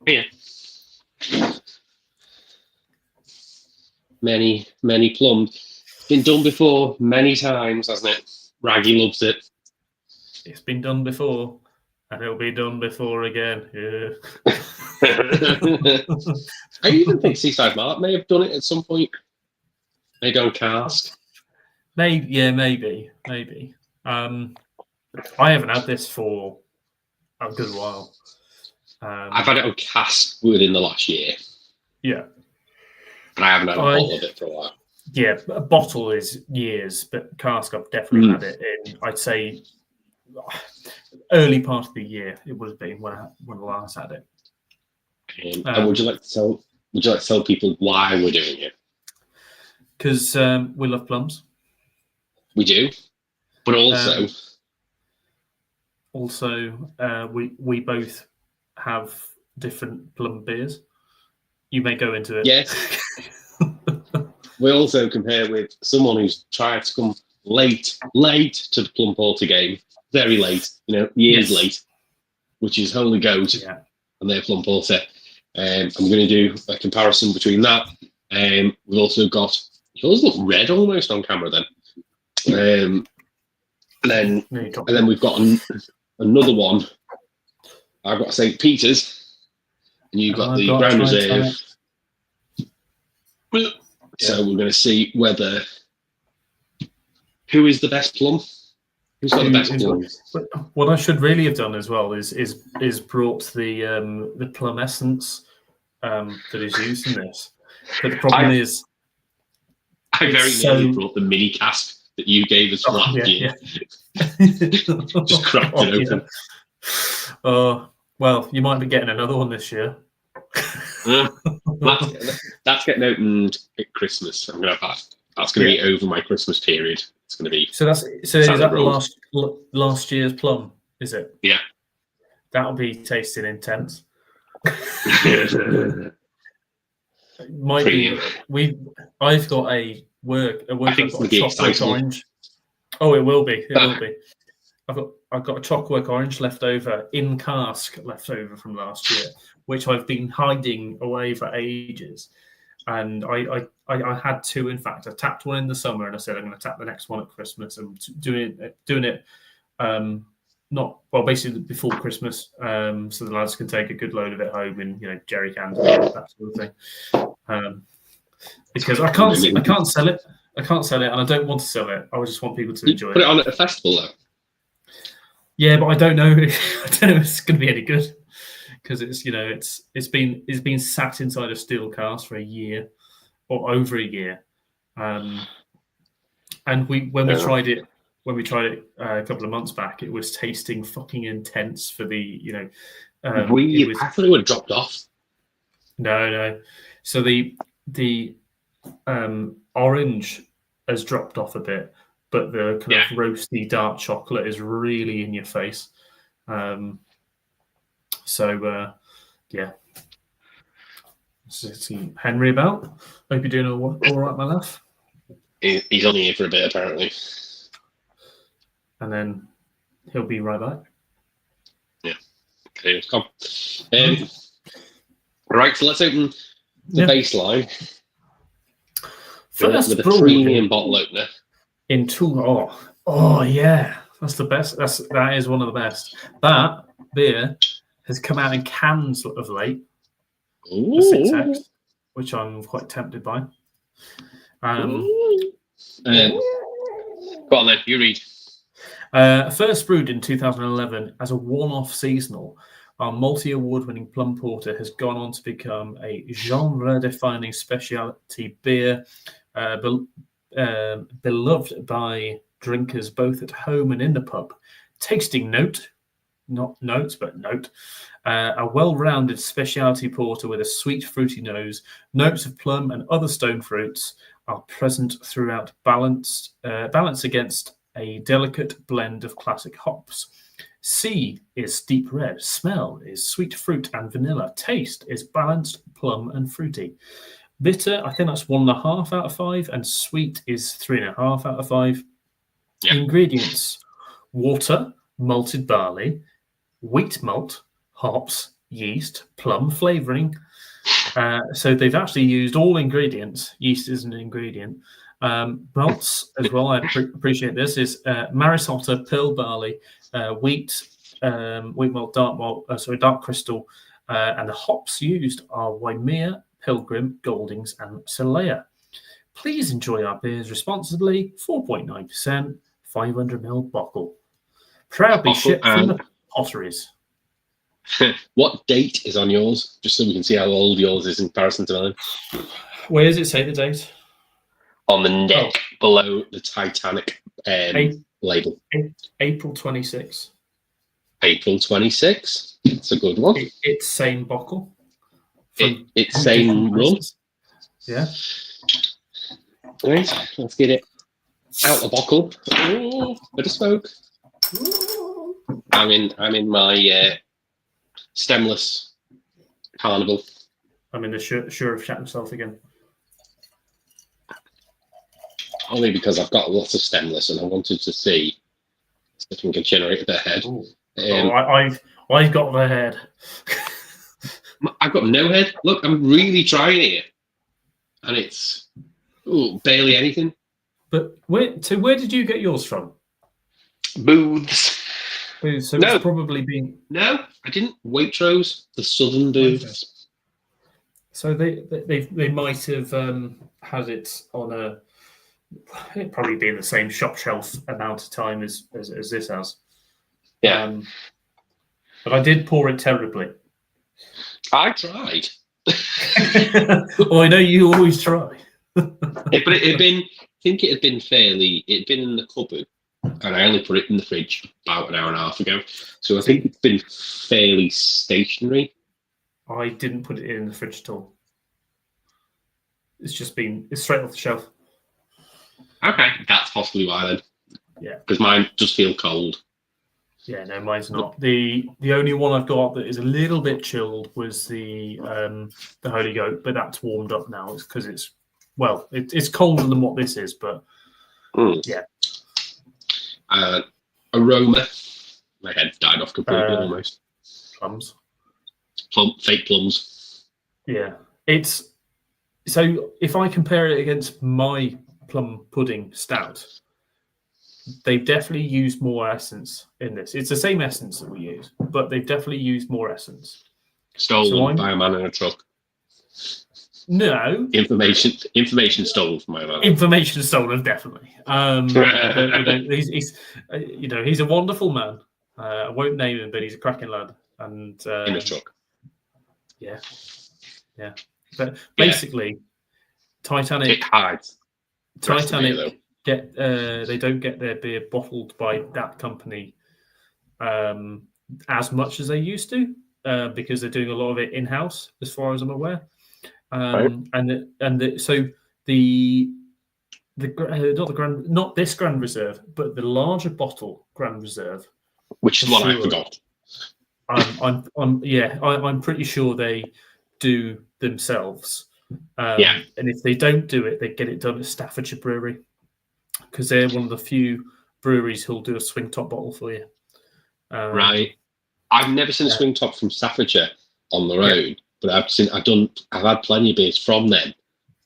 Yeah. Many plum. Been done before many times, hasn't it? Raggy loves it. It's been done before, and it'll be done before again. Yeah. I even think Seaside Mart may have done it at some point. Maybe on cask. Maybe. I haven't had this for a good while. I've had it on cask within the last year. Yeah. But I haven't had a bottle of it for a while. Yeah, a bottle is years, but cask I've definitely had it in, I'd say, early part of the year. It would have been when I last had it. And would you like to tell people why we're doing it? Because we love plums. We do, but also we both have different plum beers. You may go into it. Yes. We also compare with someone who's tried to come late to the Plum Porter game, very late, years late, which is Holy Goat and their Plum Porter. I'm going to do a comparison between that. We've also got, yours look red almost on camera then. And then we've got another one. I've got St. Peter's, and you've got the Grand Reserve. So we're going to see who is the best plum. Who's got the best plum? What I should really have done as well is brought the plum essence that is used in this. But the problem is, I very nearly brought the mini cask that you gave us last year. Just cracked it open. Oh, well, you might be getting another one this year. That's getting opened at Christmas. I'm gonna have that. That's going to be over my Christmas period. It's going to be. So is that the last year's plum? Is it? Yeah. That'll be tasting intense. Might be. I've got a work. I've got a chocolate orange. Oh, it will be. It will be. I've got a chocolate orange left over in cask from last year, which I've been hiding away for ages. And I had two, in fact. I tapped one in the summer, and I said I'm going to tap the next one at Christmas. And doing it, basically before Christmas, so the lads can take a good load of it home in jerry cans, that sort of thing. Because I can't sell it. I can't sell it, and I don't want to sell it. I just want people to enjoy it. Put it on at a festival, though. Yeah, but I don't know. I don't know if it's going to be any good. Because it's been sat inside a steel cask for a year or over a year, and when we tried it a couple of months back, it was tasting fucking intense for the I thought it would have dropped off. No. So the orange has dropped off a bit, but the kind of roasty dark chocolate is really in your face. So, see Henry about. Hope you're doing all right, my love. He's only here for a bit, apparently. And then he'll be right back. Yeah. Okay, come. Right, so let's open the baseline. First with a premium bottle opener. In two. Oh yeah, that's the best. That is one of the best. That beer has come out in cans of late. For 6X, which I'm quite tempted by. Go on then, you read. First brewed in 2011 as a one-off seasonal, our multi-award-winning Plum Porter has gone on to become a genre-defining specialty beer, beloved by drinkers both at home and in the pub. Tasting note, not notes, but note. A well-rounded specialty porter with a sweet, fruity nose. Notes of plum and other stone fruits are present throughout, balanced against a delicate blend of classic hops. C is deep red. Smell is sweet fruit and vanilla. Taste is balanced plum and fruity. Bitter, I think that's 1.5 out of 5, and sweet is 3.5 out of 5. Yeah. Ingredients: water, malted barley, wheat malt, hops, yeast, plum flavoring. So they've actually used all ingredients. Yeast is an ingredient. Malts as well. I appreciate this. Is Marisotta, pearl barley, wheat malt, dark crystal, and the hops used are Waimea, Pilgrim, Goldings, and Solea. Please enjoy our beers responsibly. 4.9%, 500ml bottle. Proudly shipped from the potteries. What date is on yours? Just so we can see how old yours is in comparison to mine. Where does it say the date? On the neck below the Titanic label. April 26. April 26. It's a good one. It's same bottle. It's same run. Yeah. Right, let's get it out the bottle. Oh, bit of smoke. I'm in my stemless carnival. I'm in the sure of shat himself again. Only because I've got lots of stemless and I wanted to see if we can generate a bit of head. I've got the head. I've got no head. Look, I'm really trying here. And it's barely anything. But where did you get yours from? Booths. So no. It's probably been... No, I didn't. Waitrose, the southern booths. So they might have had it on a... It'd probably be in the same shop shelf amount of time as this has. Yeah. But I did pour it terribly. I tried. Well, I know you always try. But it had been in the cupboard, and I only put it in the fridge about an hour and a half ago. So I think it's been fairly stationary. I didn't put it in the fridge at all. It's straight off the shelf. Okay, that's possibly why then. Yeah. Because mine does feel cold. Yeah, no, mine's not. The only one I've got that is a little bit chilled was the Holy Goat, but that's warmed up now. It's because it's colder than what this is, but yeah. Aroma. My head died off completely almost. Plums. Fake plums. Yeah. So if I compare it against my plum pudding stout, they've definitely used more essence in this. It's the same essence that we use, but they've definitely used more essence. Stolen by a man in a truck. No. Information stolen from my man. Information stolen, definitely. He's a wonderful man. I won't name him, but he's a cracking lad. And in a truck. Yeah. Yeah. But basically, Titanic. It hides. Titanic they don't get their beer bottled by that company as much as they used to because they're doing a lot of it in house, as far as I'm aware. Not this Grand Reserve, but the larger bottle Grand Reserve, which is what I forgot. I'm pretty sure they do themselves. And if they don't do it, they get it done at Staffordshire Brewery because they're one of the few breweries who'll do a swing top bottle for you. Right. I've never seen a swing top from Staffordshire on the road, but I've had plenty of beers from them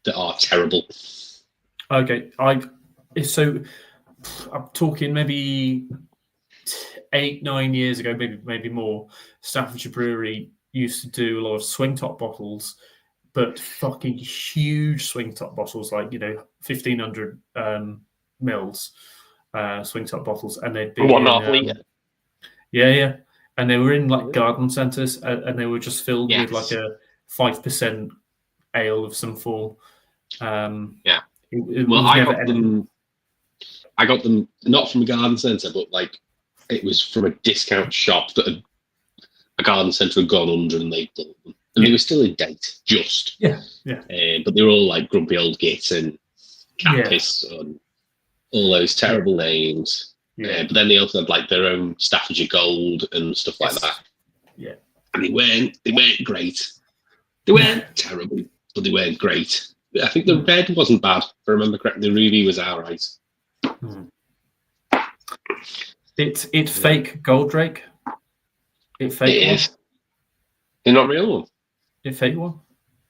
that are terrible. Okay, I'm talking maybe 8-9 years ago, maybe more. Staffordshire Brewery used to do a lot of swing top bottles, but fucking huge swing top bottles, like 1,500 mils swing top bottles, and they'd be 1.5 litre. Yeah, and they were in like garden centres, and they were just filled with like a 5% ale of some form. I got them not from a garden centre, but like it was from a discount shop that a garden centre had gone under, and they bought them, and they were still in date, just but they were all like Grumpy Old Git and Campus and all those terrible names. But then they also had like their own Staffordshire Gold and stuff like that. Yeah, and they weren't great. They weren't terrible, but they weren't great. I think the red wasn't bad, if I remember correctly. The ruby was alright. It's fake Goldrake. It is. They're not real one. It fake one.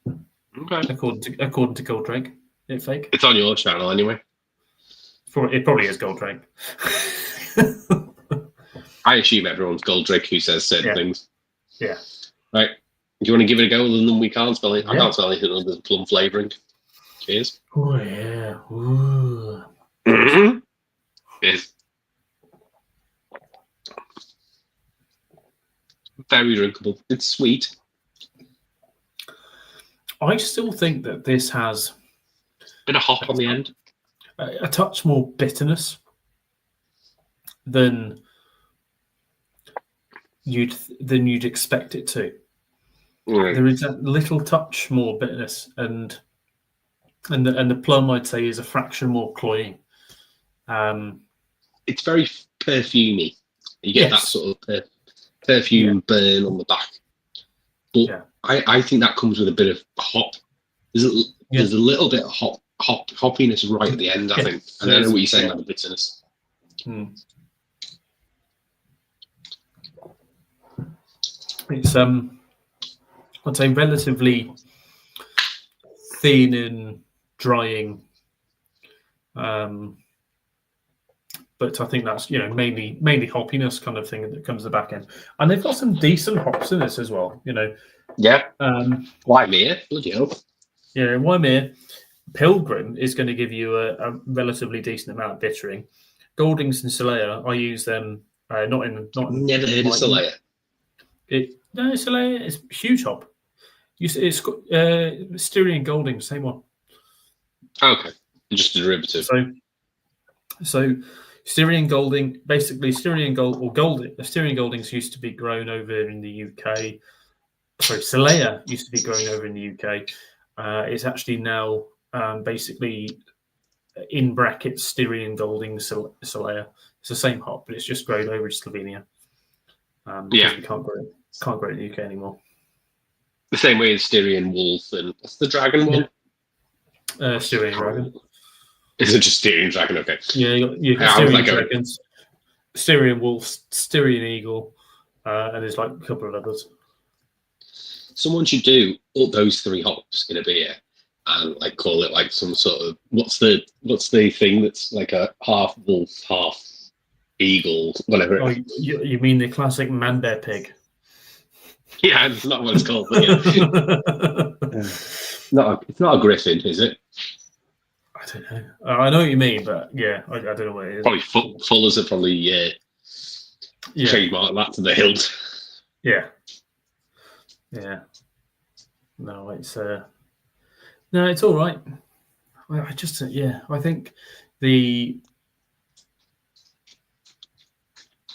Okay. According to Goldrake, it fake. It's on your channel anyway. It probably is Goldrake. I assume everyone's Goldrake who says certain things. Yeah. Right. Do you want to give it a go other than we can't spell it? Yeah. I can't spell anything other than plum flavouring. Cheers. Oh, yeah. Ooh. Cheers. Very drinkable. It's sweet. I still think that this has a bit of hop on the end. A touch more bitterness than you'd expect it to. Right. There is a little touch more bitterness, and the plum, I'd say, is a fraction more cloying. It's very perfumey. You get that sort of perfume burn on the back. But I think that comes with a bit of hop. There's a little bit of hoppiness right at the end, I think. And I know what you're saying about the bitterness. It's I'd say relatively thin and drying. But I think that's mainly hoppiness kind of thing that comes at the back end, and they've got some decent hops in this as well. Yeah. Waimea, bloody hell. Yeah, Waimea. Pilgrim is going to give you a relatively decent amount of bittering. Goldings and Solea, I use them not. Never heard of Solea. No, Solea is huge hop. It's got Styrian Golding, same one. Okay, just a derivative. So Styrian Golding, basically Styrian Goldings used to be grown over in the UK. Sorry, Solea used to be grown over in the UK. It's actually now basically in brackets Styrian Golding Solea. It's the same hop, but it's just grown over in Slovenia. Because we can't grow it in the UK anymore. The same way as Styrian Wolf and what's the dragon one? Styrian Dragon. Is it just Styrian Dragon? Okay. Yeah, you got Styrian Dragons, Styrian Wolf, Styrian Eagle, and there's like a couple of others. Someone should do all those three hops in a beer and like call it like some sort of what's the thing that's like a half wolf, half eagle, whatever. Oh, you mean the classic man bear pig? Yeah, it's not what it's called. But yeah. It's not a griffin, is it? I don't know. I know what you mean, but yeah, I don't know what it is. Probably Fullers are probably trademark that to the hilt. Yeah. Yeah. No, it's all right. I just I think the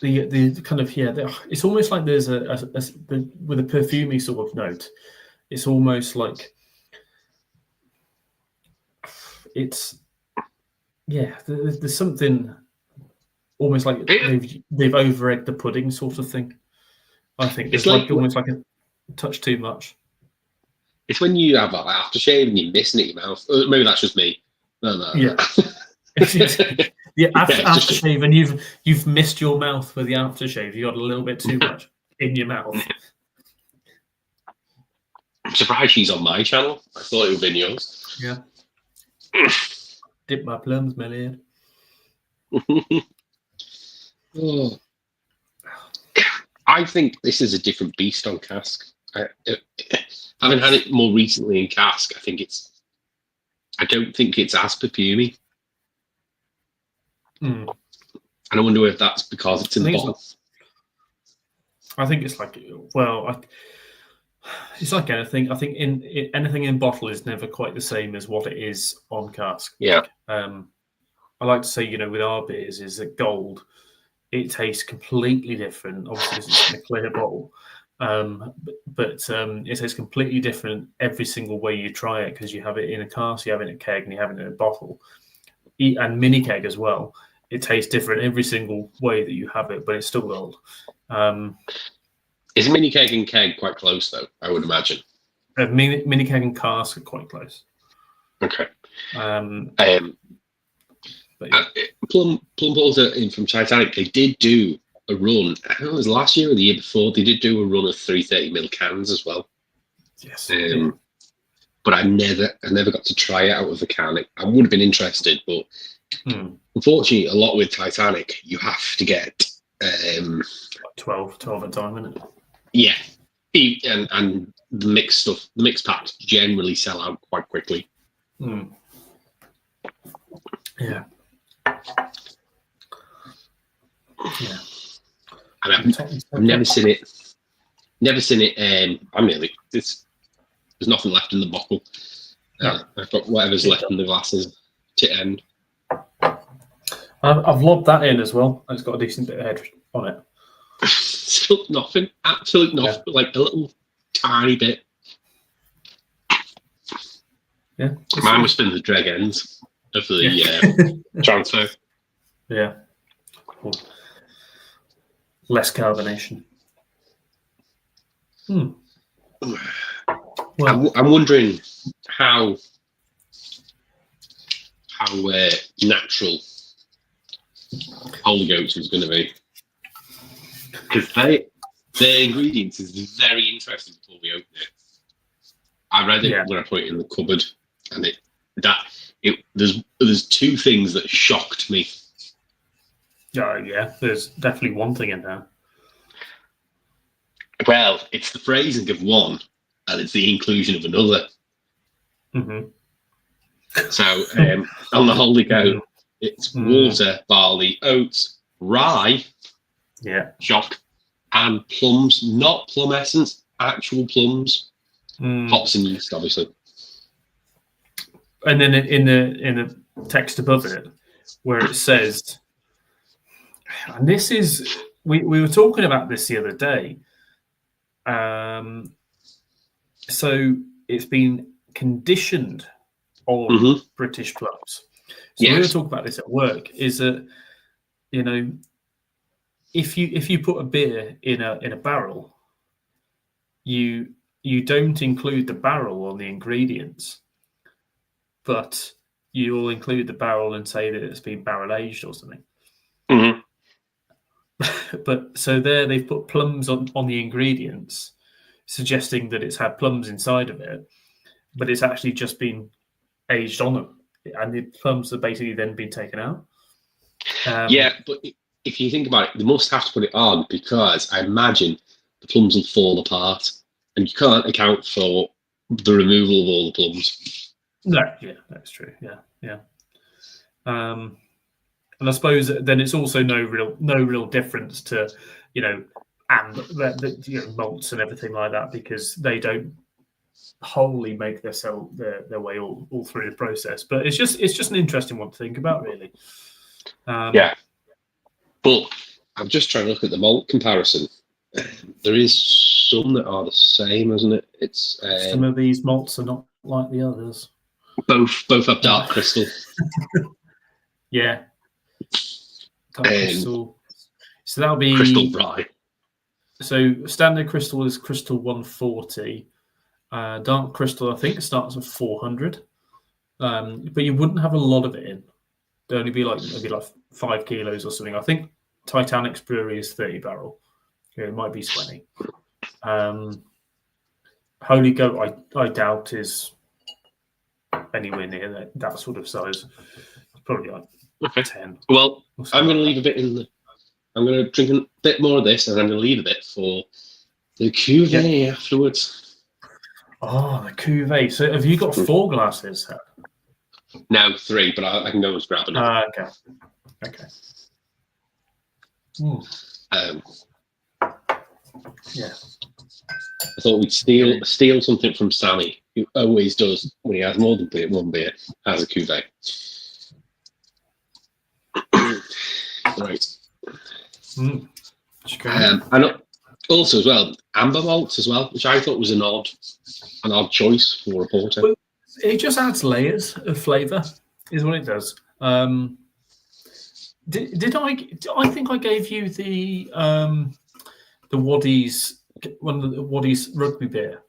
kind of it's almost like there's with a perfumey sort of note. It's almost like it's there's something almost like they've over-egged the pudding sort of thing. I think it's like almost like a touch too much. It's when you have like aftershave and you're missing it in your mouth. Maybe that's just me. No. Yeah. Aftershave, and you've missed your mouth with the aftershave. You got a little bit too much in your mouth. I'm surprised she's on my channel. I thought it would have been yours. Yeah. Dip my plums, my lad. Oh. I think this is a different beast on cask. Having had it more recently in cask, I don't think it's as perfumey. And I wonder if that's because it's in the bottle. I think it's like, it's like anything. I think anything in bottle is never quite the same as what it is on cask. Yeah. I like to say, with our beers, is that gold, it tastes completely different. Obviously, it's in a clear bottle. But it tastes completely different every single way you try it, because you have it in a cask, you have it in a keg, and you have it in a bottle. And mini keg as well. It tastes different every single way that you have it, but it's still gold. Is mini keg and keg quite close, though? I would imagine. Mini keg and cask are quite close. Okay. But yeah. Plum Balls in from Titanic, they did do a run. I don't know, it was last year or the year before. They did do a run of 330ml cans as well. Yes. But I never got to try it out of the can. I would have been interested, but unfortunately, a lot with Titanic, you have to get 12 at a time, isn't it? Yeah, and the mixed stuff, the mixed packs generally sell out quite quickly. Yeah. Yeah. And I've never seen it. Never seen it. I'm nearly. There's nothing left in the bottle. I've got whatever's left in the glasses to end. I've lobbed that in as well. It's got a decent bit of head on it. Still nothing. Absolutely nothing. Yeah. Like a little tiny bit. Yeah. Mine was spin the drag ends of the transfer. Yeah. Cool. Less carbonation. Well, I'm wondering how natural Holy Goats is going to be, because their ingredients is very interesting before we open it. I read it when I put it in the cupboard, and there's two things that shocked me. Yeah, there's definitely one thing in there. Well, it's the phrasing of one, and it's the inclusion of another. So on the Holy Goat, it's water, barley, oats, rye, shock, and plums, not plum essence, actual plums, hops and yeast, obviously. And then in the text above it, where it says, and this is, we were talking about this the other day. So it's been conditioned on British plums. So we were talking about this at work. Is that, you know, if you put a beer in a barrel, you don't include the barrel on the ingredients, but you will include the barrel and say that it's been barrel aged or something. But so there they've put plums on the ingredients, suggesting that it's had plums inside of it, but it's actually just been aged on them, and the plums have basically then been taken out. But if you think about it, they must have to put it on, because I imagine the plums will fall apart, and you can't account for the removal of all the plums. No, that's true. Yeah. And I suppose then it's also no real difference to, and the malts and everything like that, because they don't wholly make their way all through the process. But it's just an interesting one to think about, really. But I'm just trying to look at the malt comparison. There is some that are the same, isn't it? It's some of these malts are not like the others. Both have dark crystal. Yeah. Dark crystal. So that'll be crystal rye. So standard crystal is crystal 140. Dark crystal, I think, starts at 400. But you wouldn't have a lot of it in. There'd only be maybe 5 kilos or something. I think Titanic's brewery is 30 barrel. Yeah, it might be 20. Holy Goat, I doubt is anywhere near that sort of size. It's probably 10. Well, I'm going to leave a bit in I'm going to drink a bit more of this, and I'm going to leave a bit for the cuvee afterwards. Oh, the cuvee. So have you got 4 glasses? No, 3, but I can go and grab another. Okay. I thought we'd steal something from Sammy, who always does when he has more than one beer, has a cuvee. Right. And also as well, amber malts as well, which I thought was an odd choice for a porter. Well, it just adds layers of flavour, is what it does. Did I think I gave you the Waddies, one of the Waddies rugby beer?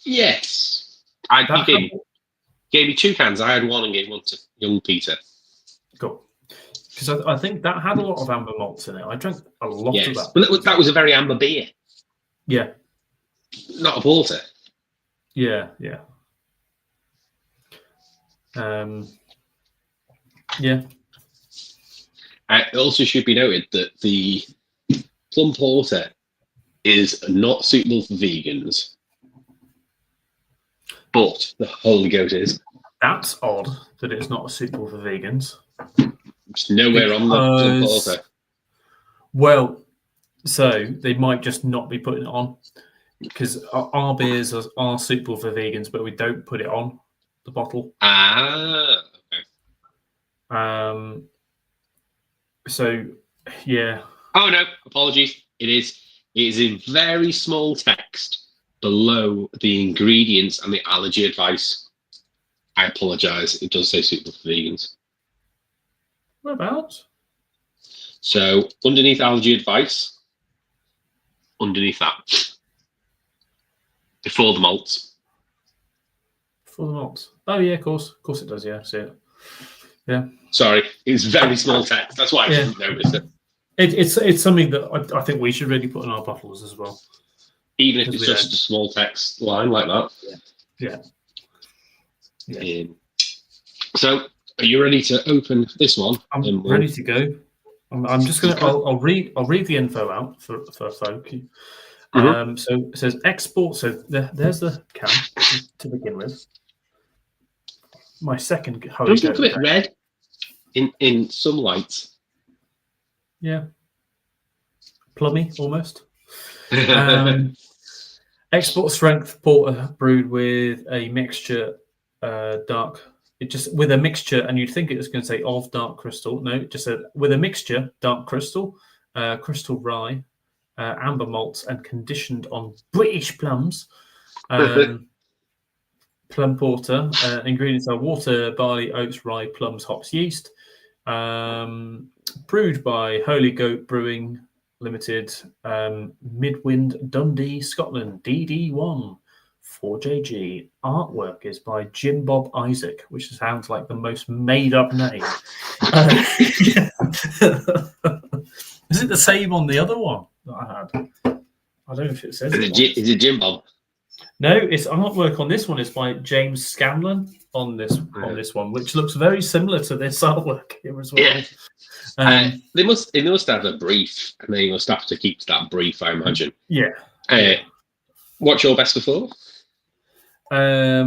Yes. You gave me 2 cans. I had 1 and gave 1 to young Peter. Cool. Because I think that had a lot of amber malts in it. I drank a lot of that. But that was a very amber beer. Yeah. Not a porter. Yeah. Yeah. It also should be noted that the plum porter is not suitable for vegans, but the Holy Goat is. That's odd that it's not suitable for vegans. It's nowhere on the plum porter. Well, so they might just not be putting it on, because our beers are suitable for vegans, but we don't put it on the bottle. Okay. So, yeah. Oh no, apologies. It is in very small text below the ingredients and the allergy advice. I apologise. It does say suitable for vegans. Whereabouts? So underneath allergy advice, underneath that, before the malts. Before the malts. Oh yeah, of course it does. Yeah, I see it. Yeah. Sorry, it's very small text. That's why I didn't notice it. It's something that I think we should really put in our bottles as well. Even if it's just a small text line like that. Yeah. So, are you ready to open this one? I'm ready to go. I'm just gonna. I'll read the info out for folk. So it says export. So there's the can to begin with. My second. Does look a bit red in some light. Yeah. Plummy almost. Export strength porter brewed with a mixture dark. It just with a mixture, and you'd think it was going to say of dark crystal. No, it just said with a mixture dark crystal, crystal rye, amber malts, and conditioned on British plums. Plum porter. Ingredients are water, barley, oats, rye, plums, hops, yeast. Brewed by Holy Goat Brewing Limited, Midwind, Dundee, Scotland, DD1, 4JG. Artwork is by Jim Bob Isaac, which sounds like the most made-up name. Is it the same on the other one that I had? I don't know if it says Is it Jim Bob? No, it's artwork on this one. It's by James Scanlon on this one, which looks very similar to this artwork here as well. Yeah. They must have a brief, and they must have to keep that brief, I imagine. Yeah. What's your best before? I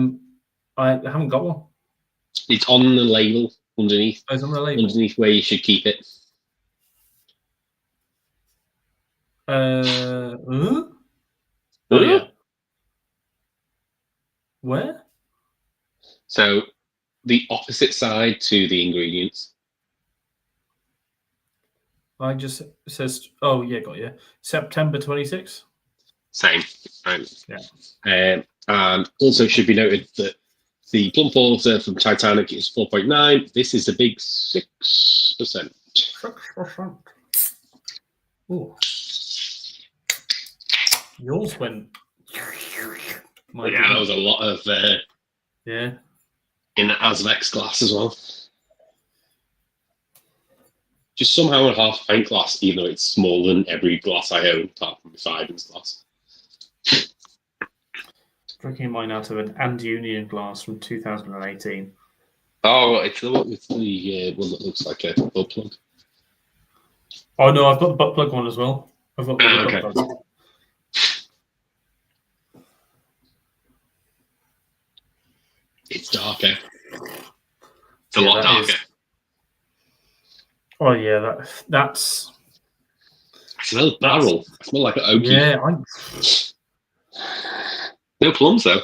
haven't got one. It's on the label underneath. Oh, it's on the label. Underneath where you should keep it. Oh yeah. Where? So the opposite side to the ingredients. I just says, oh yeah, got you. September 26th. Same. Right. Yeah. And also should be noted that the plum porter from Titanic is 4.9. This is a big 6%. 6%. Ooh. Yours went. That was a lot of in the Asvex glass as well. Just somehow a half pint glass, even though it's smaller than every glass I own, apart from the Sidens glass. Drinking mine out of an And Union glass from 2018. Oh, it's the one that looks like a butt plug. Oh no, I've got the butt plug one as well. I've got the butt plug. It's darker. It's a lot darker. Oh yeah, that's. I smell barrel. I smell like an oaky. Yeah, no plums though.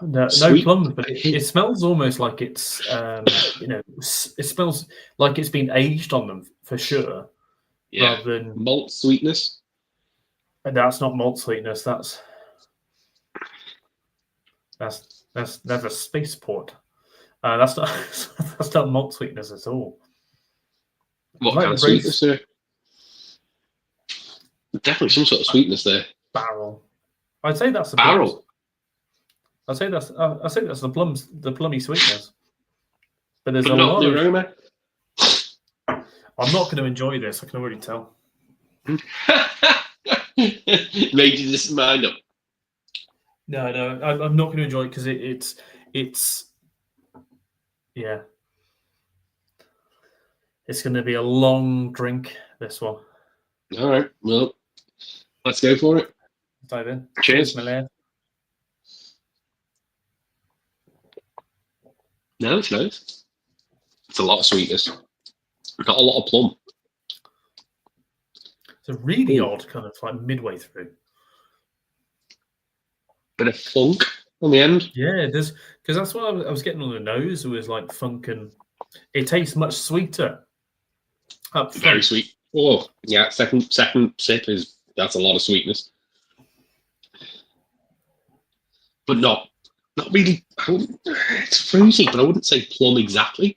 No plums, but it smells almost like it's it smells like it's been aged on them for sure. Yeah. Rather than malt sweetness. And that's not malt sweetness. That's never spaceport. That's not malt sweetness at all. What kind of sweetness there? Definitely some sort of sweetness there. Barrel. I'd say that's the barrel. Plums. I'd say that's the plums, the plummy sweetness. But there's a lot of aroma. I'm not going to enjoy this. I can already tell. Made you just mind up. No, I'm not going to enjoy it because it's yeah. It's going to be a long drink. This one. All right. Well, let's go for it. Dive in. Cheers. My lad. No, it's nice. It's a lot of sweetness. Got a lot of plum. It's a really odd kind of like midway through. Bit of funk on the end. Yeah, there's because that's what I was getting on the nose. It was like funk, and it tastes much sweeter. Up front. Very sweet. Oh, yeah. Second sip that's a lot of sweetness, but not really. It's fruity, but I wouldn't say plum exactly.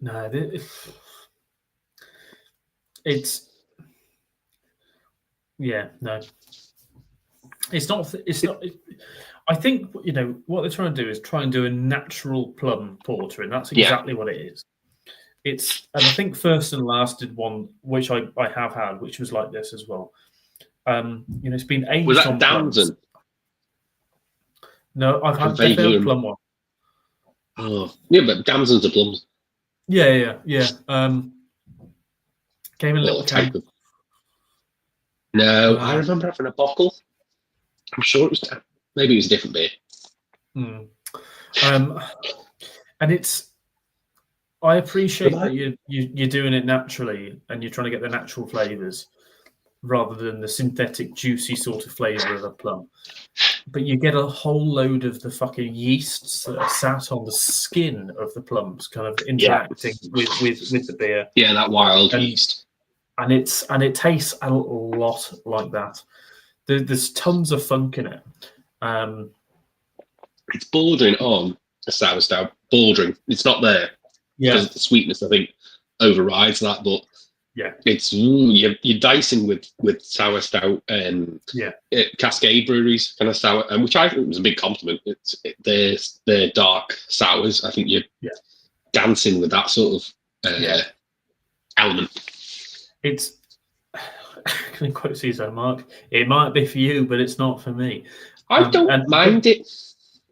No, it's yeah, no. It's not. I think what they're trying to do is try and do a natural plum porter, and that's exactly what it is. And I think First and Last did one, which I have had, which was like this as well. It's been aged. Was that on Damson? No, I've had the plum one. Oh, yeah, but Damson's a Plums. Yeah. Came in a little can. No, I remember having a bottle. I'm sure it was maybe it was a different beer. And I appreciate that you're doing it naturally and you're trying to get the natural flavors rather than the synthetic juicy sort of flavor of a plum. But you get a whole load of the fucking yeasts that are sat on the skin of the plums, kind of interacting with the beer. Yeah, that wild yeast. And it tastes a lot like that. There's tons of funk in it. It's bordering on a sour stout. Bordering. It's not there. Yeah. Because the sweetness, I think, overrides that. But yeah, it's you're dicing with sour stout and Cascade Breweries kind of sour, and which I think was a big compliment. They're dark sours. I think you're dancing with that sort of element. It's can I quote Caesar, Mark? It might be for you, but it's not for me. I don't mind it.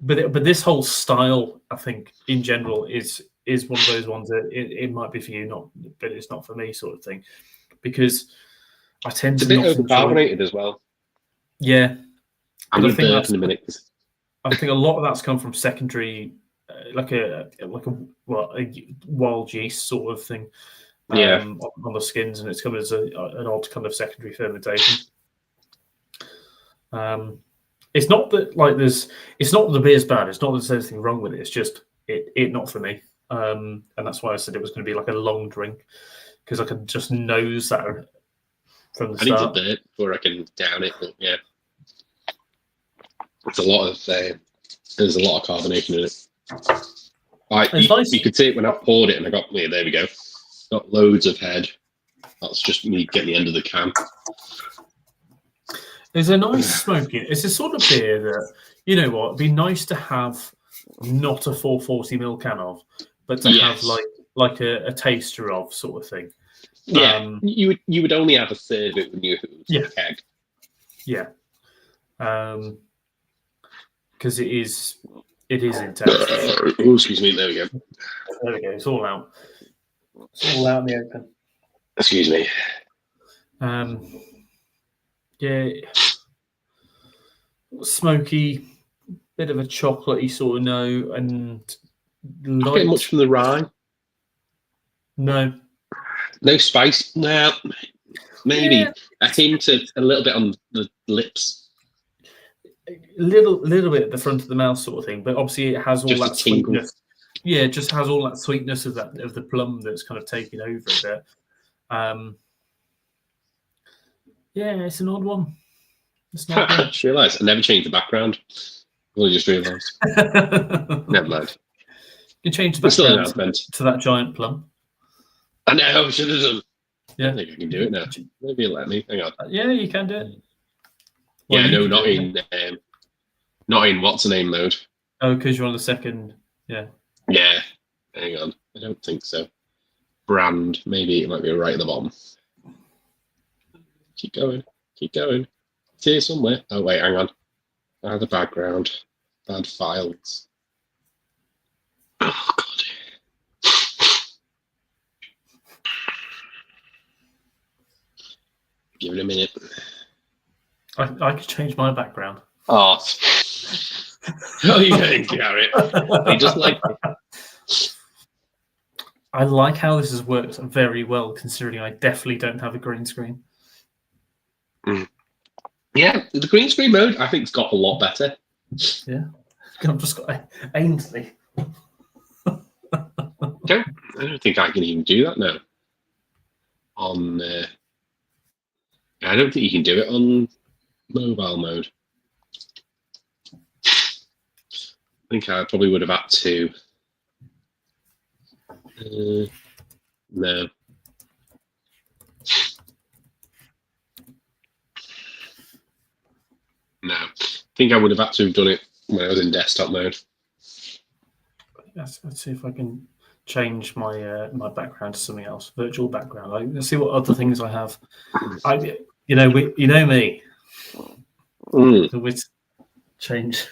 But this whole style, I think, in general, is one of those ones that it might be for you, but it's not for me, sort of thing. Because I tend to not enjoy. It's a bit overcarbonated as well. Yeah, I'm going to burp in a minute. I think a lot of that's come from secondary, like a wild yeast sort of thing. On the skins, and it's come as an odd kind of secondary fermentation. It's not that it's not that the beer's bad. It's not that there's anything wrong with it. It's just it not for me. And that's why I said it was going to be like a long drink, because I can just nose that from the start. I need to burp before I can down it. But yeah, it's a lot of there's a lot of carbonation in it. You could see it when I poured it, and I got there we go. Got loads of head. That's just me getting the end of the can. There's a nice smoking. It's a sort of beer that, it'd be nice to have not a 440ml can of, but to have like a taster of sort of thing. Yeah, you would only have a third of it when you a keg. Yeah. Because it is intense. Oh, excuse me. There we go. There we go. It's all out. It's all out in the open. Excuse me. Yeah. Smoky, bit of a chocolatey sort of note, and not getting much from the rye. No spice. No, maybe a hint of a little bit on the lips. A little bit at the front of the mouth, sort of thing. But obviously, it has all just that sweetness. Yeah, it just has all that sweetness of the plum that's kind of taking over a bit. It's an odd one. It's not. I just realised I never changed the background. I just realised. Never mind. You change the background to that giant plum. I know. I should have done. Yeah, I think I can do it now. Maybe you'll let me. Hang on. Yeah, you can do it. Well, no, not in what's the name mode. Oh, because you're on the second. Yeah. Yeah. Hang on. I don't think so. Brand, maybe it might be right at the bottom. Keep going. Keep going. It's here somewhere. Oh, wait, hang on. The background. Bad files. Oh, God. Give it a minute. I could change my background. Oh. Oh, you don't get it. They just like it. I like how this has worked very well, considering I definitely don't have a green screen. Yeah, the green screen mode, I think, has got a lot better. Yeah. I've just got Ainsley. I don't think I can even do that now. I don't think you can do it on mobile mode. I think I probably would have had to. No. No. I think I would have had to have done it when I was in desktop mode. Let's see if I can change my my background to something else. Virtual background. Let's see what other things I have. You know me. With change.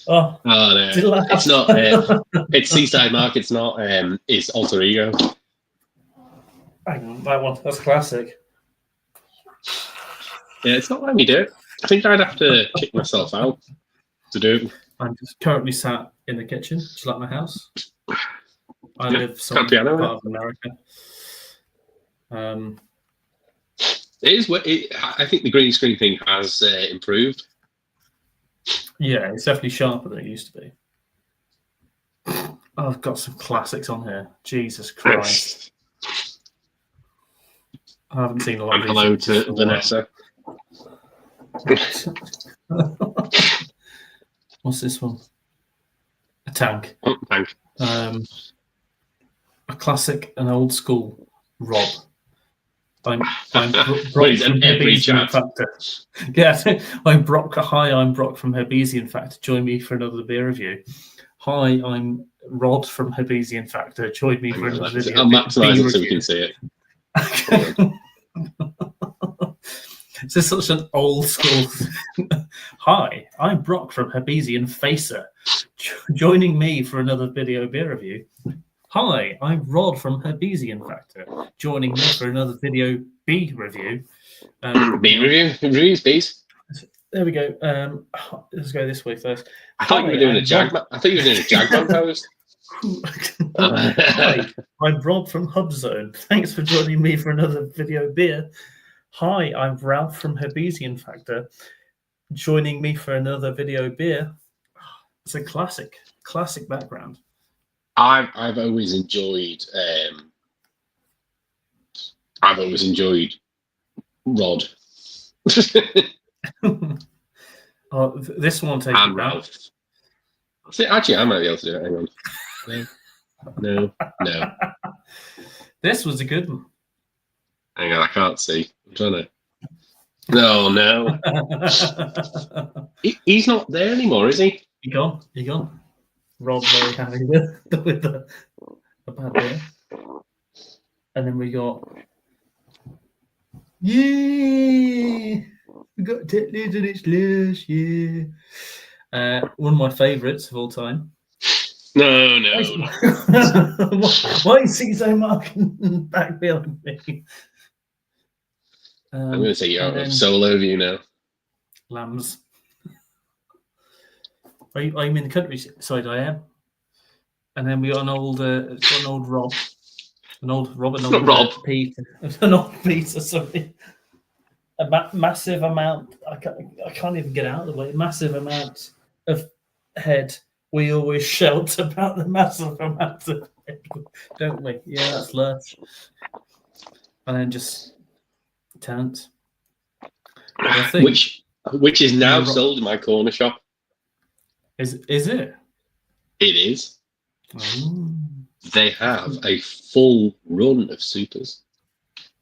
Oh no! It's not. It's Seaside Mark. It's not. It's Alter Ego. That one. That's classic. Yeah, it's not letting me do it. I think I'd have to kick myself out to do it. I'm just currently sat in the kitchen, just like my house. I live somewhere part of America. It is. I think the green screen thing has improved. Yeah, it's definitely sharper than it used to be. Oh, I've got some classics on here. Jesus Christ. I haven't seen a lot of these. Hello to Vanessa. What's this one? A tank. Tank. A classic, an old school Rob. I'm Brock from Herbezian Factor. Yeah, I'm Brock. Hi, I'm Brock from Herbezian Factor. Join me for another beer review. Hi, I'm Rod from Herbezian Factor. Join me for another video. I'll maximise it so we can see it. This is such an old school. Hi, I'm Brock from Herbezian Facer. Joining me for another video beer review. Hi, I'm Rod from Herbezian Factor. Joining me for another video B review. B review? Reviews, B's? There we go. Let's go this way first. I thought you were doing a Jagman. I thought you were doing a Jagman pose. Hi, I'm Rob from HubZone. Thanks for joining me for another video beer. Hi, I'm Ralph from Herbezian Factor. Joining me for another video beer. It's a classic background. I've always enjoyed. Rod. Oh, this one takes and Ralph. See, actually, I might be able to do it. Hang on. No. This was a good one. Hang on, I can't see. I'm trying to. No. He's not there anymore, is he? He gone. Rob very happy with the bad beer. And then we got we got Tetley's and it's lush, yeah. One of my favourites of all time. No. Why is Caesar marking back behind me? I'm going to say you're out of solo view now. Lambs. I'm in the countryside. I am. And then we got an old Rob, Peter, an old Peter. Sorry, a massive amount. I can't even get out of the way. Massive amount of head. We always shout about the massive amount of head, don't we? Yeah, that's lush. And then just Tenant. Which is now sold in my corner shop. Is it? It is. Oh. They have a full run of supers.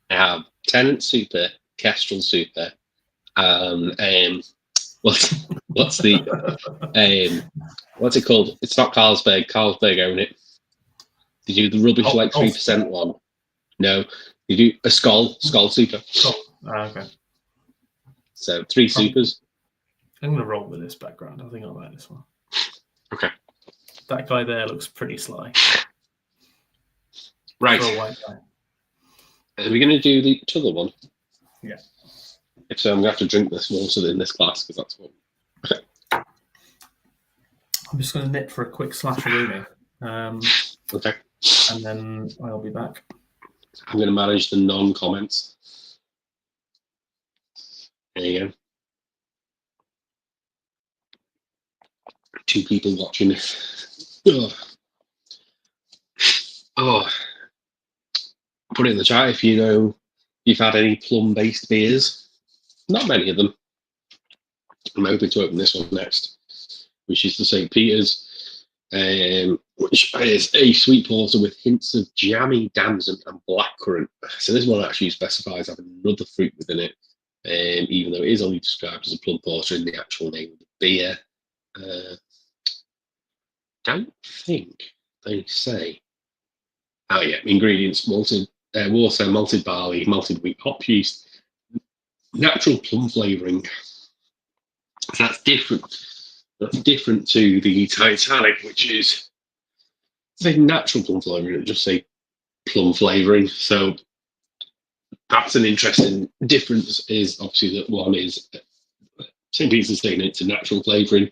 They have Tenant Super, Kestrel Super, what's it called? It's not Carlsberg. Carlsberg own it. Did you do the rubbish like 3% one? No. You do a Skull Super. Okay. So 3 supers. I'm going to roll with this background. I think I like this one. Okay. That guy there looks pretty sly. Right. For a white guy. Are we going to do the other one? Yeah. If so, I'm going to have to drink this water in this glass because that's what. Okay. I'm just going to nip for a quick slasheroonie. Okay. And then I'll be back. I'm going to manage the non-comments. There you go. 2 people watching this. Oh. Put it in the chat if you know you've had any plum-based beers. Not many of them. I'm hoping to open this one next, which is the St. Peter's, which is a sweet porter with hints of jammy, damson, and blackcurrant. So this one actually specifies having another fruit within it, even though it is only described as a plum porter in the actual name of the beer. Don't think they say. Oh yeah, ingredients: malted water, malted barley, malted wheat, hop yeast, natural plum flavouring. So that's different. That's different to the Titanic, which is say natural plum flavouring. It just say plum flavouring. So that's an interesting difference. Is obviously that one is St. Peter's is saying it's a natural flavouring.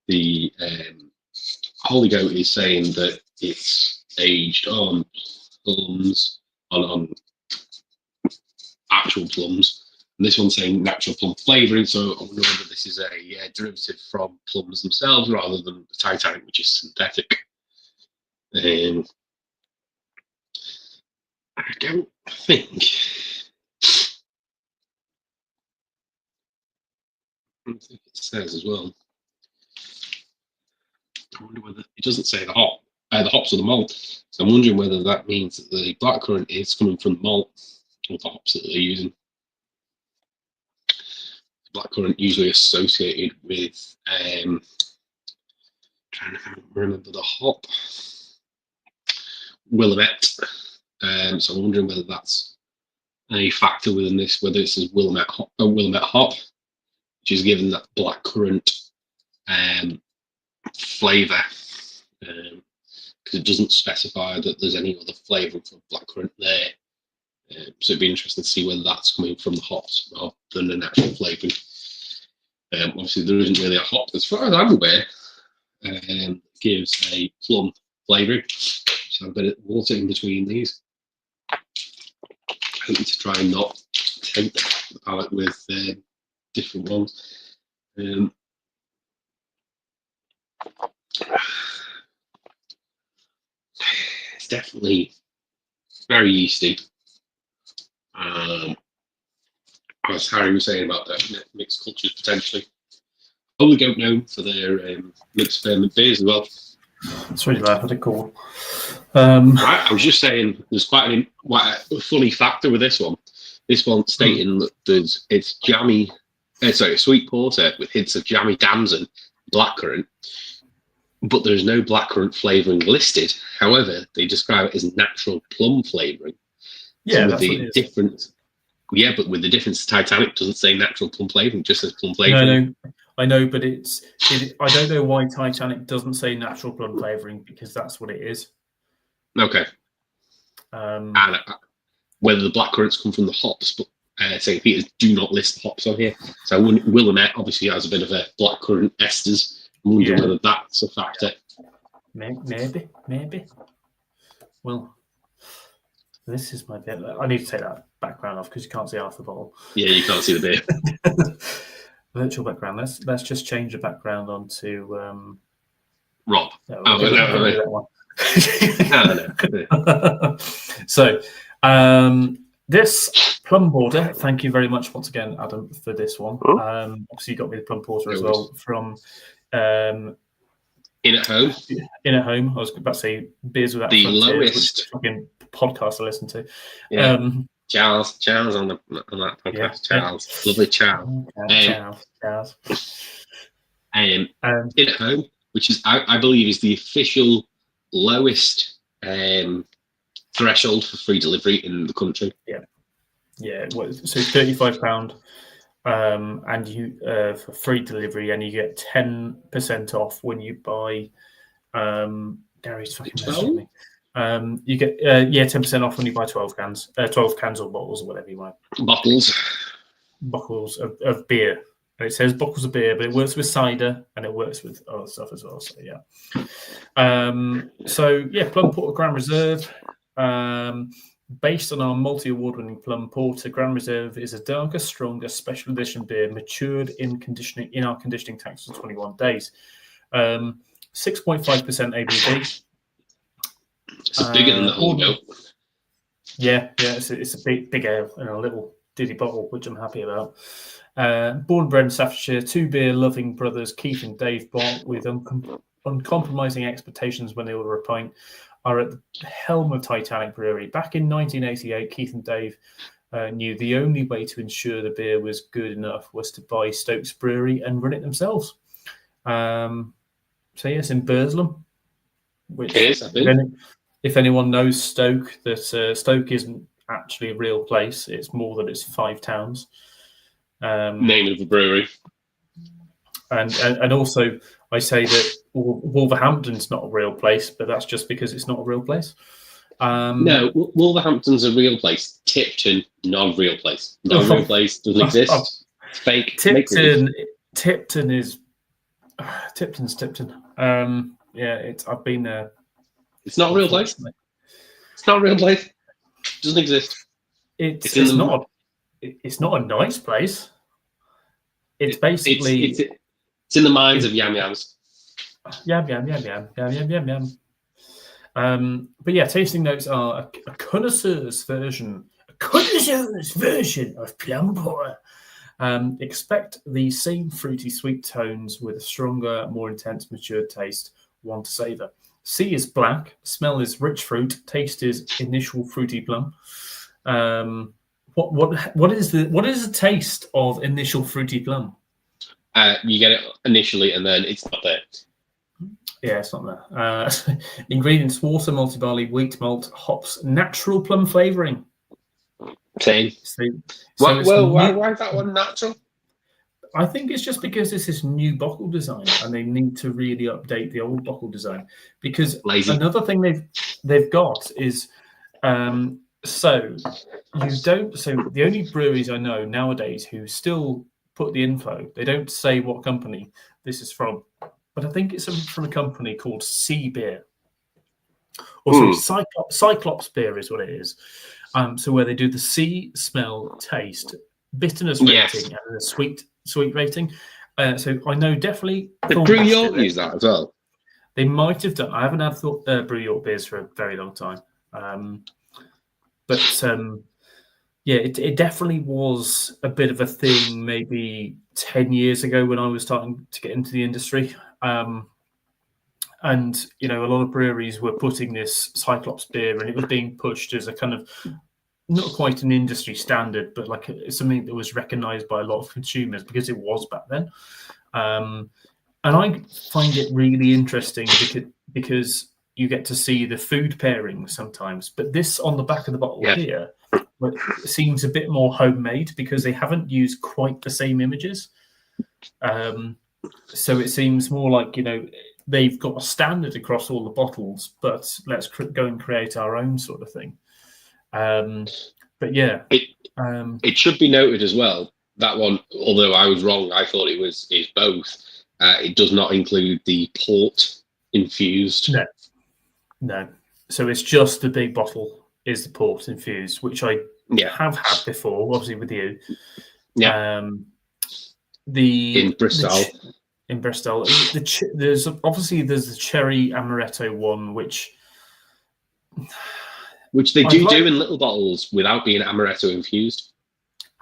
The Holy Goat is saying that it's aged on plums, on actual plums. And this one's saying natural plum flavouring, so I wonder whether this is a derivative from plums themselves rather than the Titanic, which is synthetic. I don't think. I don't think it says as well. I wonder whether it doesn't say the hops or the malt. So I'm wondering whether that means that the blackcurrant is coming from the malt or the hops that they're using. Blackcurrant usually associated with trying to remember the hop Willamette. So I'm wondering whether that's a factor within this, whether it's Willamette hop, which is given that blackcurrant flavour, because it doesn't specify that there's any other flavour from blackcurrant there. So it'd be interesting to see whether that's coming from the hops rather than the natural flavouring. Obviously, there isn't really a hop, as far as I'm aware, gives a plum flavouring. So a bit of water in between these. Hoping to try and not take the palette with different ones. It's definitely very yeasty. As Harry was saying about that mixed cultures potentially. Holy Goat known for their mixed ferment beers as well. It's really bad, but cool. Right, I was just saying there's quite a funny factor with this one. This one stating that it's jammy, sweet porter with hints of jammy damson, blackcurrant, but there's no blackcurrant flavouring listed. However, they describe it as natural plum flavouring. Yeah, so that's what it is. Yeah, but with the difference, Titanic doesn't say natural plum flavouring, just says plum flavouring. No, I know, but I don't know why Titanic doesn't say natural plum flavouring, because that's what it is. Okay. And whether the blackcurrants come from the hops, but St. Peter's do not list the hops on here. So Willamette obviously has a bit of a blackcurrant esters. I'm wondering whether that's a factor. Maybe. Well, this is my bit. I need to take that background off because you can't see half the bottle. Yeah, you can't see the beer. Virtual background. Let's just change the background onto Rob. No. So this plum porter, thank you very much once again, Adam, for this one. Obviously you got me the plum porter as well from In at Home. In at Home. I was about to say Beers Without the Frontiers, lowest which fucking podcast I listen to. Yeah. Charles on that podcast. Yeah. Charles. Lovely Charles. Charles. In at Home, which is I believe is the official lowest threshold for free delivery in the country. Yeah. So £35, and you for free delivery, and you get 10% off when you buy. Gary's fucking messaging me. You get 10% off when you buy 12 cans or bottles or whatever you want. Bottles of beer. And it says bottles of beer, but it works with cider and it works with other stuff as well. So yeah. Plum Porter Grand Reserve. Based on our multi-award-winning Plum Porter, Grand Reserve is a darker, stronger special edition beer matured in our conditioning tanks for 21 days. 6.5% ABV. It's bigger than the whole go. Yeah, it's a big ale in a little ditty bottle, which I'm happy about. Born and bred in Staffordshire, two beer-loving brothers, Keith and Dave Bott, with uncompromising expectations when they order a pint, are at the helm of Titanic Brewery. Back in 1988, Keith and Dave knew the only way to ensure the beer was good enough was to buy Stokes Brewery and run it themselves. It's in Burslem, which it is, I think. If anyone knows Stoke, that Stoke isn't actually a real place. It's more that it's 5 towns. Name of the brewery. And also, I say that Wolverhampton's not a real place, but that's just because it's not a real place. No, Wolverhampton's a real place. Tipton, non-real place. Non-real place doesn't exist. It's fake. Tipton is... Tipton's Tipton. I've been there. It's not a real place. It's not a real place. It doesn't exist. It's not a nice place. It's basically... It's in the minds of yam-yams. Yam. But yeah, tasting notes are a connoisseur's version of Plum Porter. Expect the same fruity sweet tones with a stronger, more intense, matured taste. One to savor. C is black. Smell is rich fruit. Taste is initial fruity plum. What is the taste of initial fruity plum? You get it initially, and then it's not there. Yeah, it's not there. Ingredients: water, malty barley, wheat malt, hops, natural plum flavouring. Same. Why is that one natural? I think it's just because it's this new bottle design, and they need to really update the old bottle design. Because another thing they've got is the only breweries I know nowadays who still put the info, they don't say what company this is from, but I think it's from a company called Sea Beer. Or Cyclops Beer is what it is. So where they do the sea, smell, taste, bitterness rating, and the sweet rating. So I know definitely. Did Brew York use that as well? They might have done. I haven't had Brew York beers for a very long time. It definitely was a bit of a thing maybe 10 years ago when I was starting to get into the industry. And, a lot of breweries were putting this Cyclops beer, and it was being pushed as a kind of, not quite an industry standard, but like something that was recognized by a lot of consumers because it was back then. And I find it really interesting because you get to see the food pairings sometimes. But this on the back of the bottle here seems a bit more homemade because they haven't used quite the same images. So it seems more like, they've got a standard across all the bottles, but let's go and create our own sort of thing. It should be noted as well, that one, although I was wrong, I thought is both. It does not include the port infused. No. So it's just the big bottle is the port infused, which I have had before, obviously with you. Yeah. In Bristol. There's the cherry amaretto one, which they do in little bottles without being amaretto infused.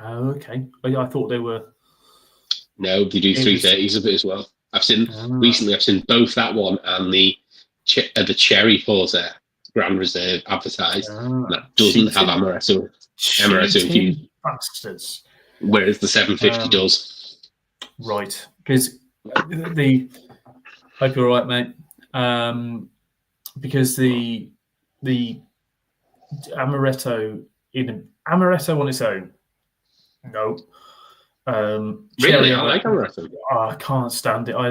Oh, okay. I thought they were. No, they do 330s of it as well. Recently I've seen both that one and the cherry porter Grand Reserve advertised. That doesn't have amaretto infused. Bastards. Whereas the 750 does. Right, because hope you're all right, mate. Because the the amaretto amaretto on its own. No. Really, I like amaretto. I can't stand it. I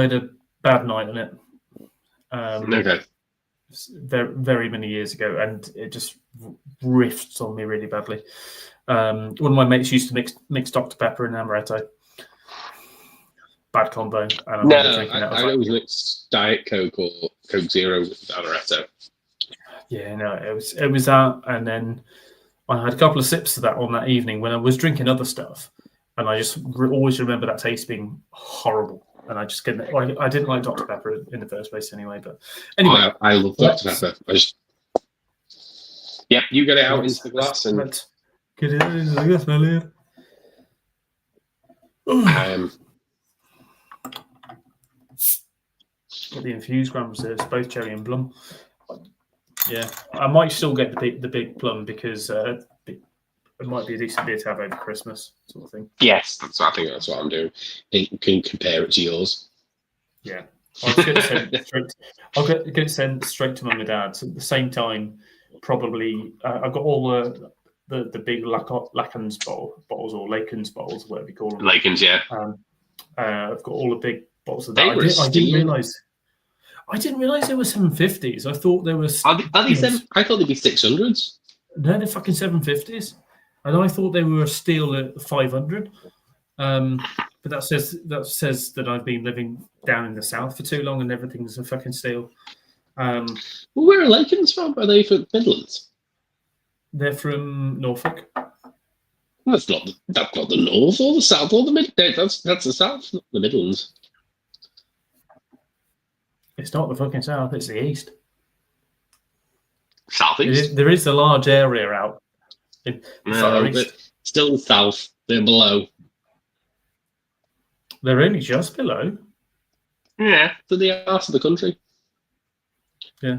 had a bad night on it. Okay. Very, very many years ago, and it just riffed on me really badly. One of my mates used to mix Dr. Pepper and amaretto. Bad combo. And I remember drinking that. I always mix Diet Coke or Coke Zero with amaretto. Yeah, no, it was that, and then I had a couple of sips of that on that evening when I was drinking other stuff, and I just always remember that taste being horrible. And I just couldn't. I didn't like Dr. Pepper in the first place anyway. But anyway, I love Dr. Pepper. Yep, you get it out into the glass and get it into the glass, my lad. Got the infused Grand Reserves, both cherry and plum. Yeah, I might still get the big plum because it might be a decent beer to have over Christmas, sort of thing. Yes, I think that's what I'm doing. You can compare it to yours. Yeah, I'll get it sent straight to Mum and Dad's at the same time. Probably, I've got all the big Lakens bottles or Lakens bottles, whatever you call them. Lakens, yeah. I've got all the big bottles of that. I didn't realise. I didn't realise they were 750s. I thought they were. Are they seven? I thought they'd be 600s. No, they're fucking 750s. And I thought they were steel at 500. But that says that I've been living down in the south for too long and everything's a fucking steel. Well, where are Lakens from? Are they from Midlands? They're from Norfolk. That's not the north or the south or the mid. That's the south, not the Midlands. It's not the fucking south. It's the east. Southeast. There is a large area out in the far east. Still the south. They're below. They're only just below. Yeah, to the arse of the country. Yeah.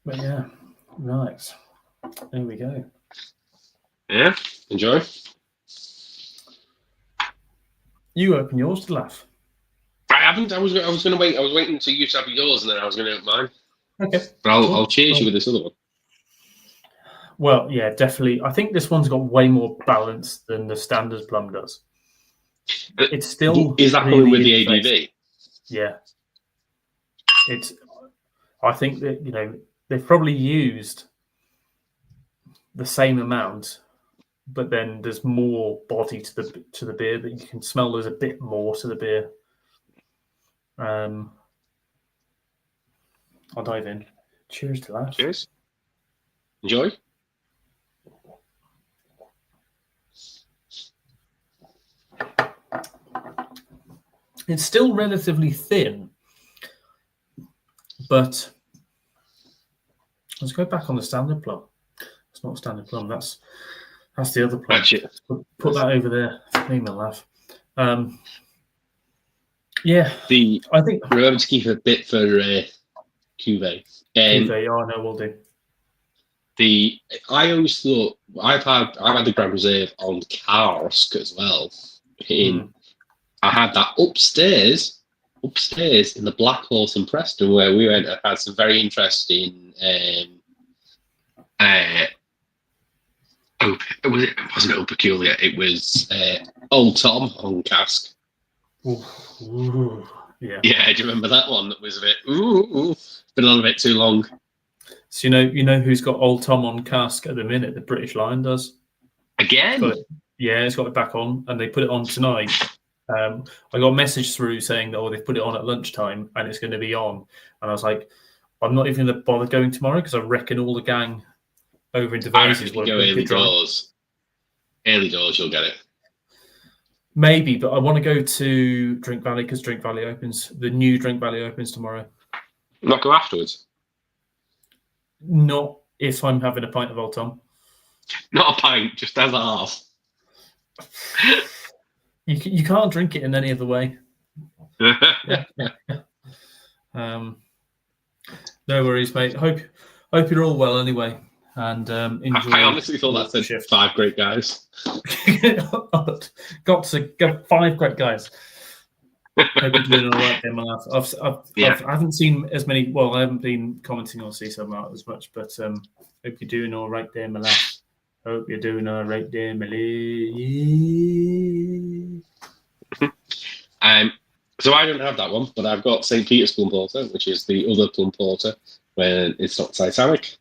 But yeah, right. There we go. Yeah, enjoy. You open yours to laugh. I haven't. I was going to wait. I was waiting until you to have yours, and then I was going to open mine. Okay. But I'll cheers you with this other one. Well, yeah, definitely. I think this one's got way more balance than the standard plum does. It's still is that coming with the ABV? Yeah. I think that they've probably used the same amount, but then there's more body to the beer that you can smell. There's a bit more to the beer. I'll dive in. Cheers to that. Cheers. Enjoy. It's still relatively thin, but let's go back on the standard plum. It's not standard plum. That's the other plum. Put that over there. Make me laugh. Yeah, I think remember to keep a bit for cuvee. Cuvee, no, we'll do. I always thought I've had the Grand Reserve on cask as well. I had that upstairs in the Black Horse in Preston, where we went and had some very interesting. It wasn't Old Peculiar. It was Old Tom on cask. Ooh, yeah. Yeah, do you remember that one? That was a bit. Been on a bit too long. So you know who's got Old Tom on cask at the minute? The British Lion does. Again? It's got it back on, and they put it on tonight. I got a message through saying that they've put it on at lunchtime and it's going to be on. And I was like, I'm not even going to bother going tomorrow because I reckon all the gang over in Devizes will go early doors. Early doors, you'll get it. Maybe, but I want to go to Drink Valley because Drink Valley opens. The new Drink Valley opens tomorrow. Not go afterwards? Not if I'm having a pint of Old Tom. Not a pint, just as a half. You can't drink it in any other way. No worries, mate. Hope you're all well anyway. And enjoy. I honestly thought that said shift. 5 great guys. Got to go 5 great guys. Hope you're doing all right there, my lad. I haven't seen as many. Well, I haven't been commenting on Seaside Mart as much, but hope you're doing all right there, my lad. Hope you're doing all right there, my lad. So I don't have that one, but I've got St. Peter's Plum Porter, which is the other plum porter when it's not Titanic.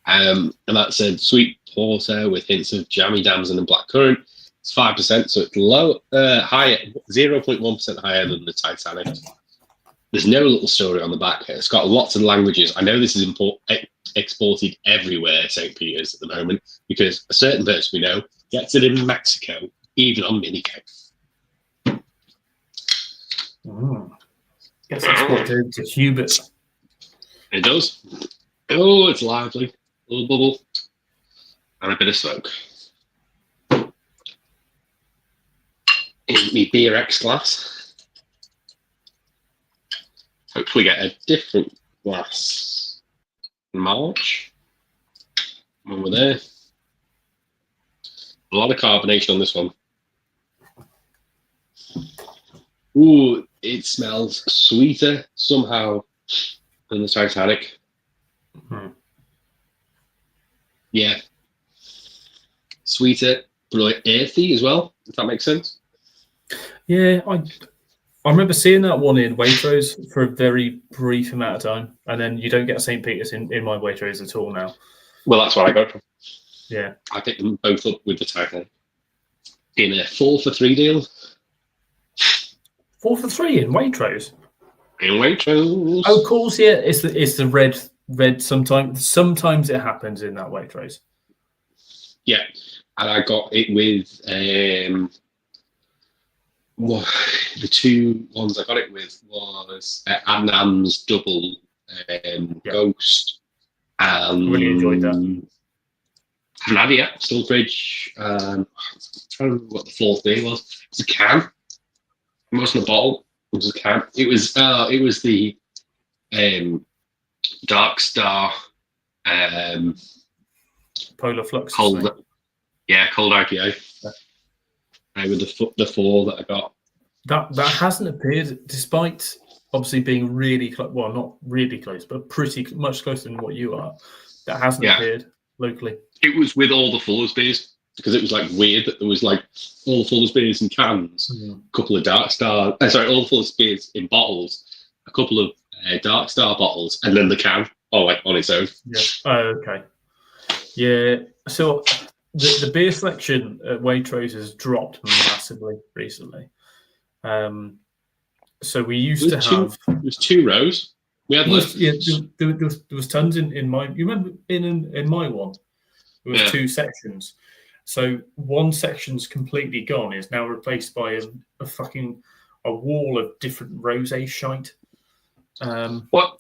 And that's a sweet porter with hints of jammy damson and blackcurrant. It's 5%, so it's higher, 0.1% higher than the Titanic. There's no little story on the back. It's got lots of languages. I know this is exported everywhere, St. Peter's at the moment, because a certain person we know gets it in Mexico, even on Minico. Gets exported to Hubert. It does. Oh, it's lively. A little bubble. And a bit of smoke. In me beer X glass. Hopefully get a different glass in March. Over there. A lot of carbonation on this one. Ooh, it smells sweeter somehow than the Titanic. Yeah. Sweeter, but like earthy as well, if that makes sense. Yeah, I remember seeing that one in Waitrose for a very brief amount of time, and then you don't get St. Peter's in my Waitrose at all now. Well, that's what I got from. Yeah. I picked them both up with the Titanic. In a 4 for 3 deal. 4 for 3 in Waitrose. In Waitrose. Oh, of course, yeah. It's the red. Sometimes it happens in that Waitrose. Yeah, and I got it with the two ones I got it with was Adnam's double Ghost. And really enjoyed that. Haven't had it yet. Still fridge. I'm trying to remember what the fourth beer was. It was a can. It wasn't a bottle. It was a can. It was the Dark Star Polar Flux. Cold IPA. With the 4 that I got. That hasn't appeared, despite obviously being really close. Well, not really close, but pretty much closer than what you are. That hasn't appeared locally. It was with all the Fuller's beers because it was like weird that there was like all the Fuller's beers in cans, a couple of Dark Star. All the Fuller's beers in bottles, a couple of Dark Star bottles, and then the can. Like on its own. Yeah. Oh, okay. Yeah. So the beer selection at Waitrose has dropped massively recently. So we used to have. There's 2 rows. We had there was tons in my. You remember in my one, there was 2 sections. So one section's completely gone. It's now replaced by a wall of different rosé shite. What?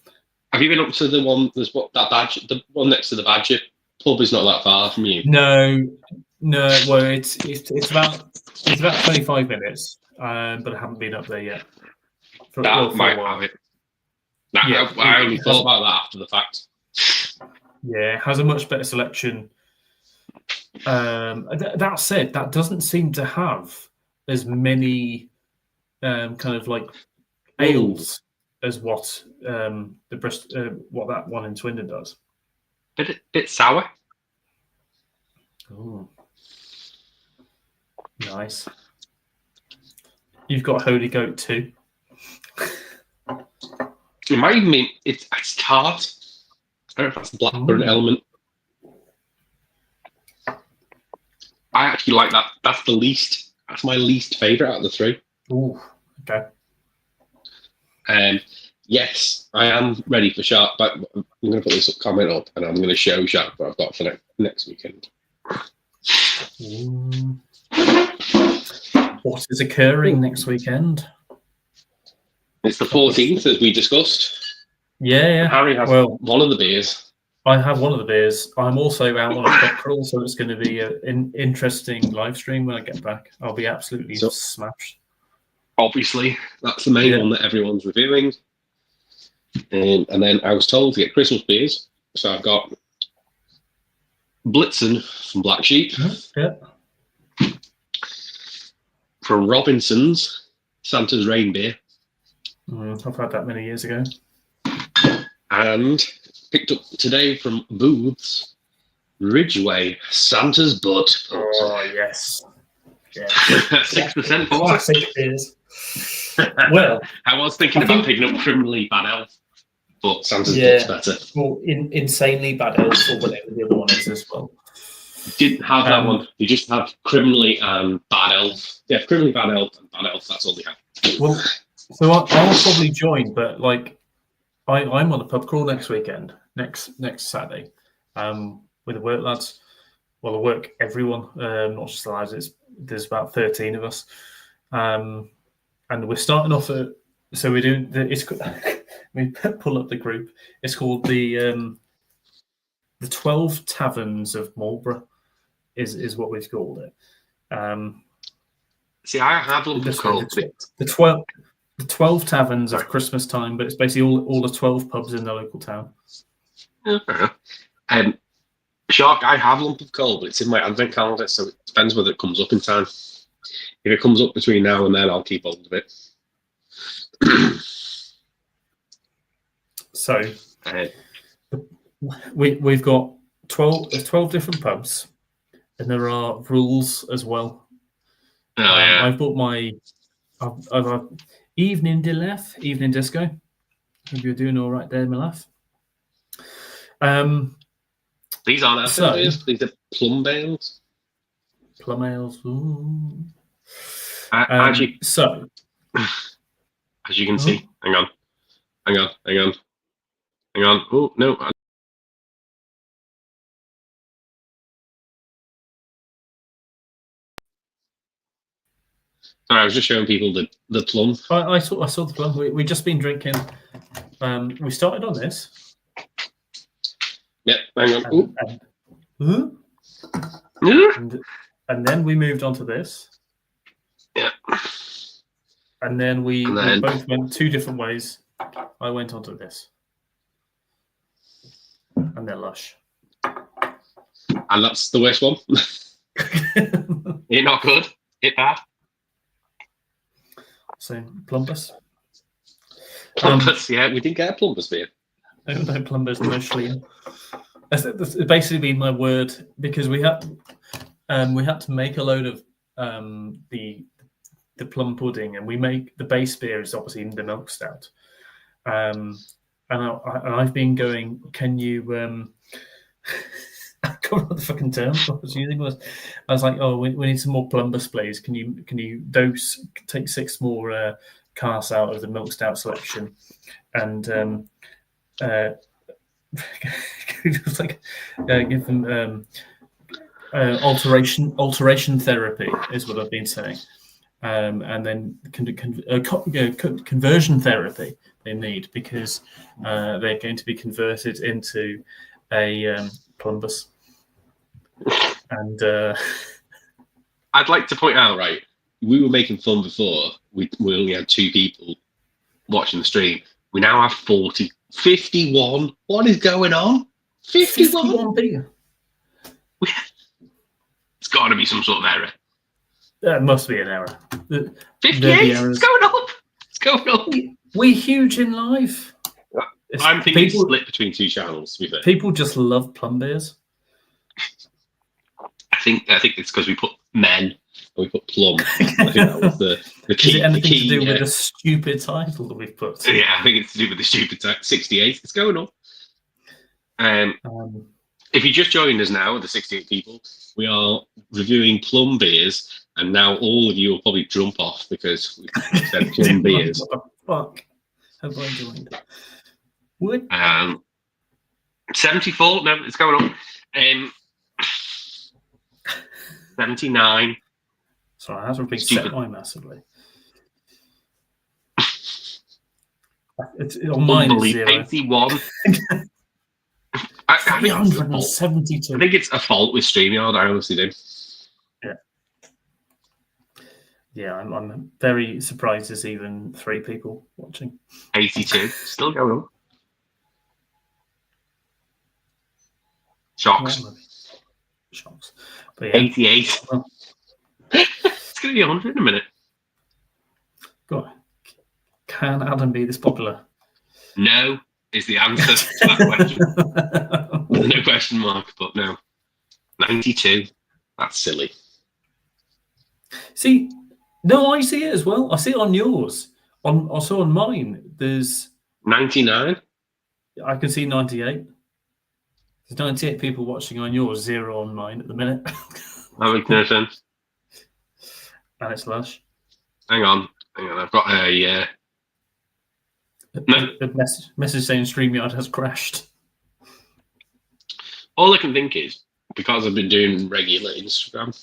Have you been up to the one? There's the one next to the Badger pub is not that far from you. No. Well, it's about 25 minutes, but I haven't been up there yet. That might have it. I only thought about that after the fact. Yeah, it has a much better selection. That said, that doesn't seem to have as many kind of like ales as what what that one in Swindon does. Bit sour. Oh, nice. You've got Holy Goat too. It might even mean it's tart. I don't know if that's the blackcurrant element. I actually like that. That's my least favourite out of the 3. Ooh, okay. Yes, I am ready for Shark, but I'm going to put this comment up and I'm going to show Shark what I've got for next weekend. What is occurring next weekend? It's the 14th, as we discussed. Yeah. Harry has one of the beers. I have one of the beers. I'm also out on a pub crawl, so it's going to be an interesting live stream when I get back. I'll be absolutely smashed. Obviously, that's the main one that everyone's reviewing. And then I was told to get Christmas beers, so I've got Blitzen from Black Sheep. Yeah. From Robinson's, Santa's Rain beer. I've had that many years ago. And picked up today from Booths, Ridgeway Santa's Butt. Oh, yes. 6% for what? Classic beers. Well, I was thinking about picking up Criminally Bad Elf, but Santa's Butt's better. Well, insanely Bad Elf, or whatever the other one is as well. Didn't have that one. You just have Criminally and Bad Elf. Yeah, Criminally Bad Elf and Bad Elf. That's all they have. Well, so I'll probably join, but like I'm on a pub crawl next weekend, next Saturday, with the work lads. Well, the work everyone, not just the lads. There's about 13 of us, and we're starting off at. So we're doing we pull up the group. It's called the 12 Taverns of Marlborough, is what we've called it. See, I have called the 12 taverns of Christmas time, but it's basically all the 12 pubs in the local town. Shark, I have lump of coal, but it's in my advent calendar, so it depends whether it comes up in time. If it comes up between now and then, I'll keep hold of it. So we've got 12 different pubs, and there are rules as well. I've bought my I've evening disco. Hope you're doing all right there, my laugh. These aren't beers. These are plum ales. Plum ales. Ooh. Actually, so as you can see, hang on. Oh no. Sorry, I was just showing people the plum. I saw the plum. We just been drinking. We started on this. Yep, hang on. And then we moved on to this. Yeah. And then we both went two different ways. I went on to this. And they're lush. And that's the worst one. It's not good. It's bad. So, Plumbus. Yeah, we didn't get a Plumbus beer. No Plumbus, no Schlieren. That's basically been my word, because we had to make a load of the plum pudding, and we make the base beer is obviously the milk stout. And I've been going, can you I can't remember the fucking term I was using. I was like, oh, we need some more Plumbus, please. Can you take 6 more casts out of the milk stout selection, and just like give them alteration therapy is what I've been saying, and then conversion therapy they need, because they're going to be converted into a Plumbus. And I'd like to point out, right, we were making fun before. We only had 2 people watching the stream. We now have 51. What is going on? 51 beer. It's got to be some sort of error. There must be an error. 58. It's going up. It's going up. We're huge in life. I'm thinking it's split between 2 channels. To be fair. People just love plum beers. I think it's because we put men and we put plum. I think that was the key. Is it anything to do with the stupid title that we've put? Yeah, I think it's to do with the stupid 68. It's going up. If you just joined us now, the 68 people, we are reviewing plum beers, and now all of you will probably jump off because we've said plum beers. What the fuck have I joined? What? 74. No, it's going up. 79. Sorry, that's been set by massively. It's on mine is 0. 81. 372. I think it's a fault with StreamYard. I honestly do. Yeah, I'm very surprised there's even 3 people watching. 82. Still going on. Shocks. But yeah. 88. It's going to be 100 in a minute. God, can Adam be this popular? No is the answer to that question. No question mark, but no. 92. That's silly. See, no, I see it as well. I see it on yours. Also on mine, there's 99. I can see 98. There's 98 people watching on yours, 0 on mine at the minute. That makes no sense. And it's Lush. Hang on. I've got a. No. The message saying StreamYard has crashed. All I can think is because I've been doing regular Instagram.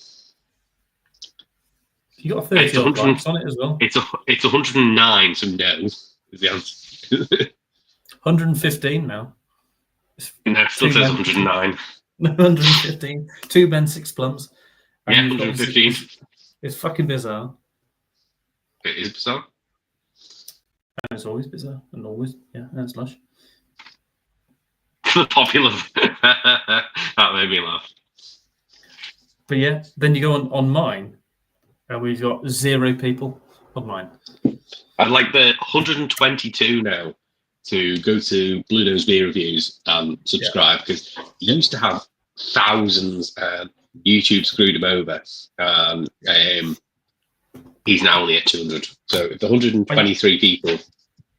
You got 30 odd likes on it as well. It's 109, so no is the answer. 115 now. No, it still says 109. 115. 2 men, 6 plums. Yeah, 115. It's fucking bizarre. It is bizarre. And it's always bizarre. And always, yeah, and it's Lush. The popular. That made me laugh. But yeah, then you go on mine, and we've got 0 people on mine. I'd like the 122 now to go to Blue Nose Beer Reviews and subscribe, because you used to have thousands and YouTube screwed him over. He's now only at 200. So if the 123 people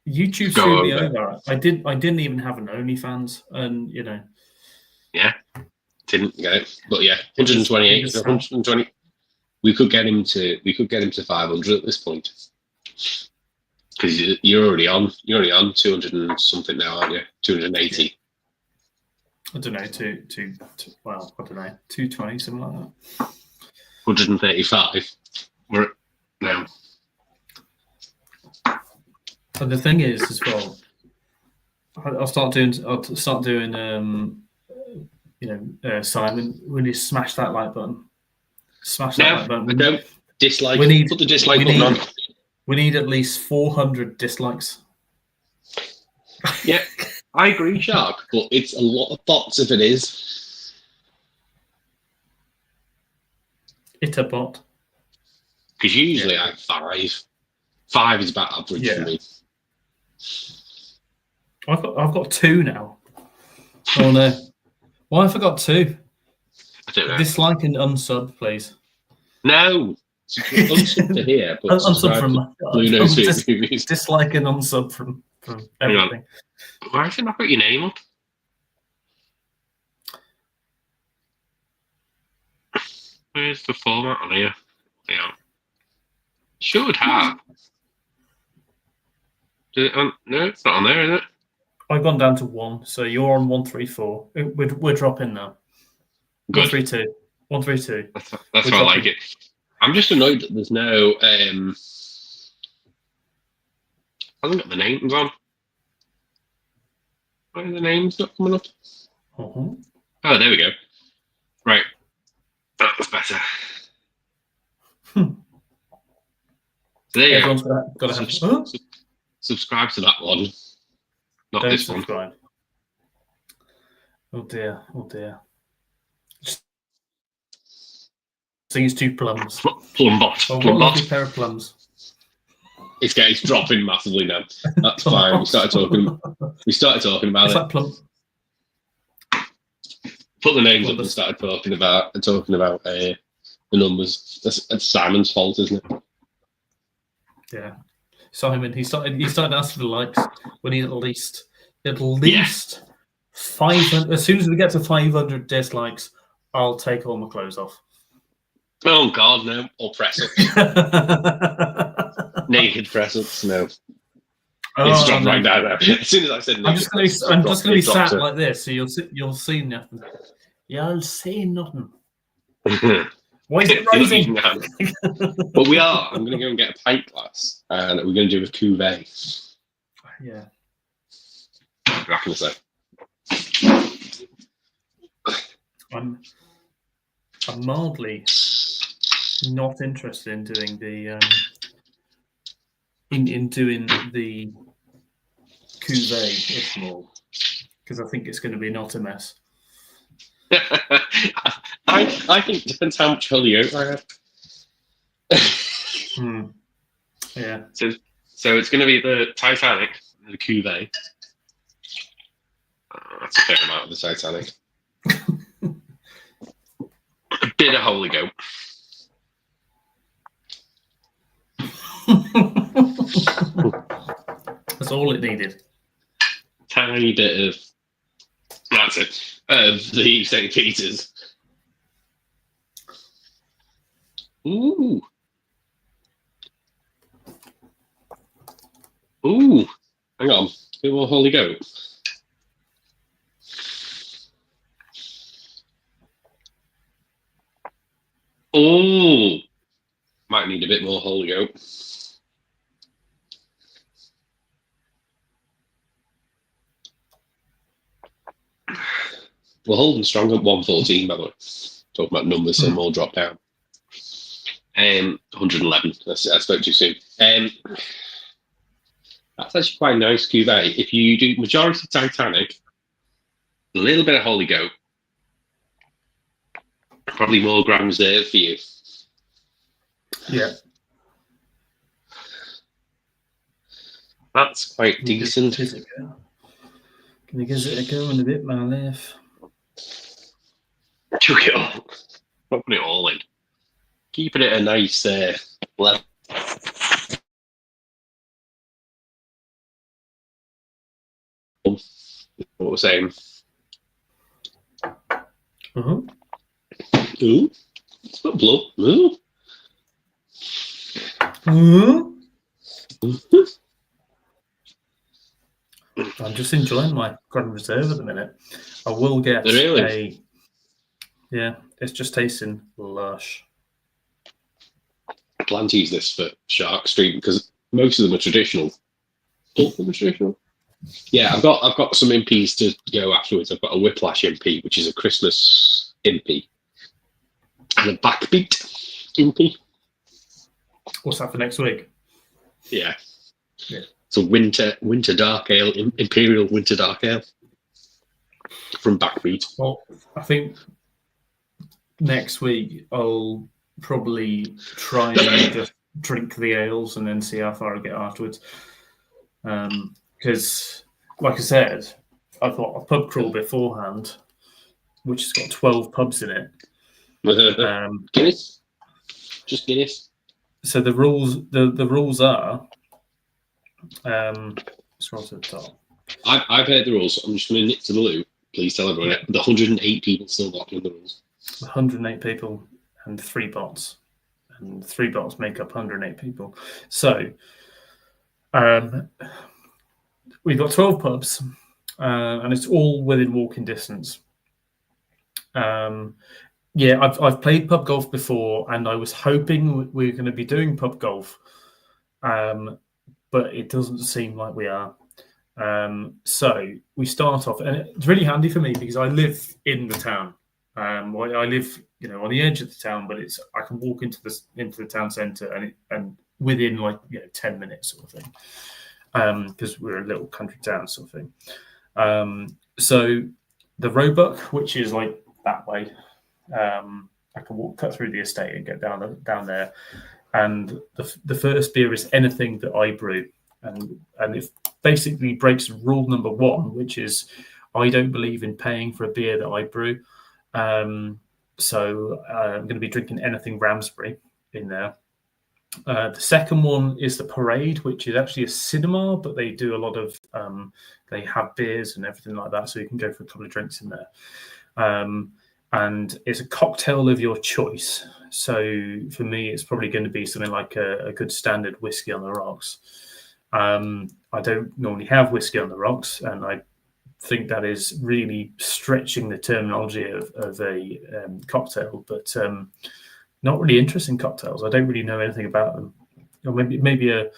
YouTube screwed me over. I didn't even have an OnlyFans, and you know. Yeah, didn't get it, but yeah, 128, 120. We could get him to 500 at this point, because you're already on 200 and something now, aren't you? 280. I don't know, well, I don't know, 220, something like that. 135. We're now. But the thing is, as well, I'll start doing. Simon, we need to smash that like button. Smash that like button. I don't dislike. Put the dislike button on. We need at least 400 dislikes. Yeah, I agree, Shark, but it's a lot of bots if it is. It's a bot. Because usually I have 5. 5 is about average for me. I've got 2 now. Oh no! Why have I got 2? I don't know. Dislike and unsub, please. No, unsub to here, but unsub from Blue Nose Movies. Dislike and unsub from everything. Why have you not got your name up? Where's the format on here? Yeah, should have. No, it's not on there, is it? I've gone down to 1, so you're on 134. We're dropping now. Good. 132. 132. That's how I like it. I'm just annoyed that there's no. Hasn't got the names on. Why are the names not coming up? Uh-huh. Oh, there we go. Right, that's better. There you go. Got to have. Subscribe to that one, not Don't this subscribe. one. Oh dear. These 2 plums. Plum bot. Oh, Plum what a bot. pair of plums. It's dropping massively now. That's fine. We started talking about it's it. Like plum. Put the names up and started talking about the numbers. That's Simon's fault, isn't it? Yeah. Simon, he started asking for likes when he at least 500. As soon as we get to 500 dislikes, I'll take all my clothes off. Oh God, no! Or press ups. Naked press ups, no. It's dropped right down now. As soon as I said naked, I'm just gonna be sat like this, so you'll see nothing. You'll see nothing. Why is it rising? But we are. I'm going to go and get a pint glass, and we're going to do a cuvee. Yeah. Back in a sec. I'm mildly not interested in doing the in doing the cuvee anymore, because I think it's going to be not a mess. I think it depends how much holy oat I have. Yeah. So it's going to be the Titanic, the Cuvée. That's a fair amount of the Titanic. A bit of Holy Goat. That's all it needed. Tiny bit of that's it. Of the St. Peter's. Ooh. Ooh. Hang on. A bit more Holy Goat. Oh. Might need a bit more Holy Goat. We're holding strong at 114, by the way. Talking about numbers, so more drop down. 111. I spoke too soon. That's actually quite nice, Cuvée. If you do majority Titanic, a little bit of Holy Goat, probably more Grand Reserve for you. Yeah. That's quite decent. Can you give it a go in a bit, my life? Chuck it all. Not put it all in. Keeping it a nice level. What we're saying. Uh-huh. Ooh. It's got blood. Ooh. I'm just enjoying my Grand Reserve at the minute. I will get really? Yeah, it's just tasting lush. I plan to use this for Shark Street because most of them are traditional. All of them are traditional. Yeah, I've got some impies to go afterwards. I've got a Whiplash impy, which is a Christmas impy, and a Backbeat impy. What's that for next week? Yeah. It's a winter dark ale, Imperial winter dark ale from Backbeat. Well, I think next week I'll probably try and just drink the ales and then see how far I get afterwards. Because, like I said, I've got a pub crawl beforehand, which has got 12 pubs in it. Guinness, just Guinness. So the rules are. Scroll to the top. I've heard the rules. I'm just going to nip to the loo. Please tell everyone. Yeah. The 108 people still not doing the rules. 108 people and 3 bots. And 3 bots make up 108 people. So we've got 12 pubs, and it's all within walking distance. Yeah, I've played pub golf before, and I was hoping we were going to be doing pub golf, but it doesn't seem like we are. So we start off, and it's really handy for me because I live in the town. I live, on the edge of the town, but I can walk into the town centre and within 10 minutes sort of thing, because we're a little country town sort of thing. So the Roebuck, which is like that way, I can cut through the estate and get down there. And the first beer is anything that I brew, and it basically breaks rule number 1, which is I don't believe in paying for a beer that I brew. So I'm going to be drinking anything Ramsbury in there. The second one is the Parade, which is actually a cinema, but they do a lot of they have beers and everything like that, so you can go for a couple of drinks in there. And it's a cocktail of your choice. So for me, it's probably going to be something like a good standard whiskey on the rocks. I don't normally have whiskey on the rocks, and I think that is really stretching the terminology of a cocktail, but not really interesting cocktails. I don't really know anything about them. Or maybe a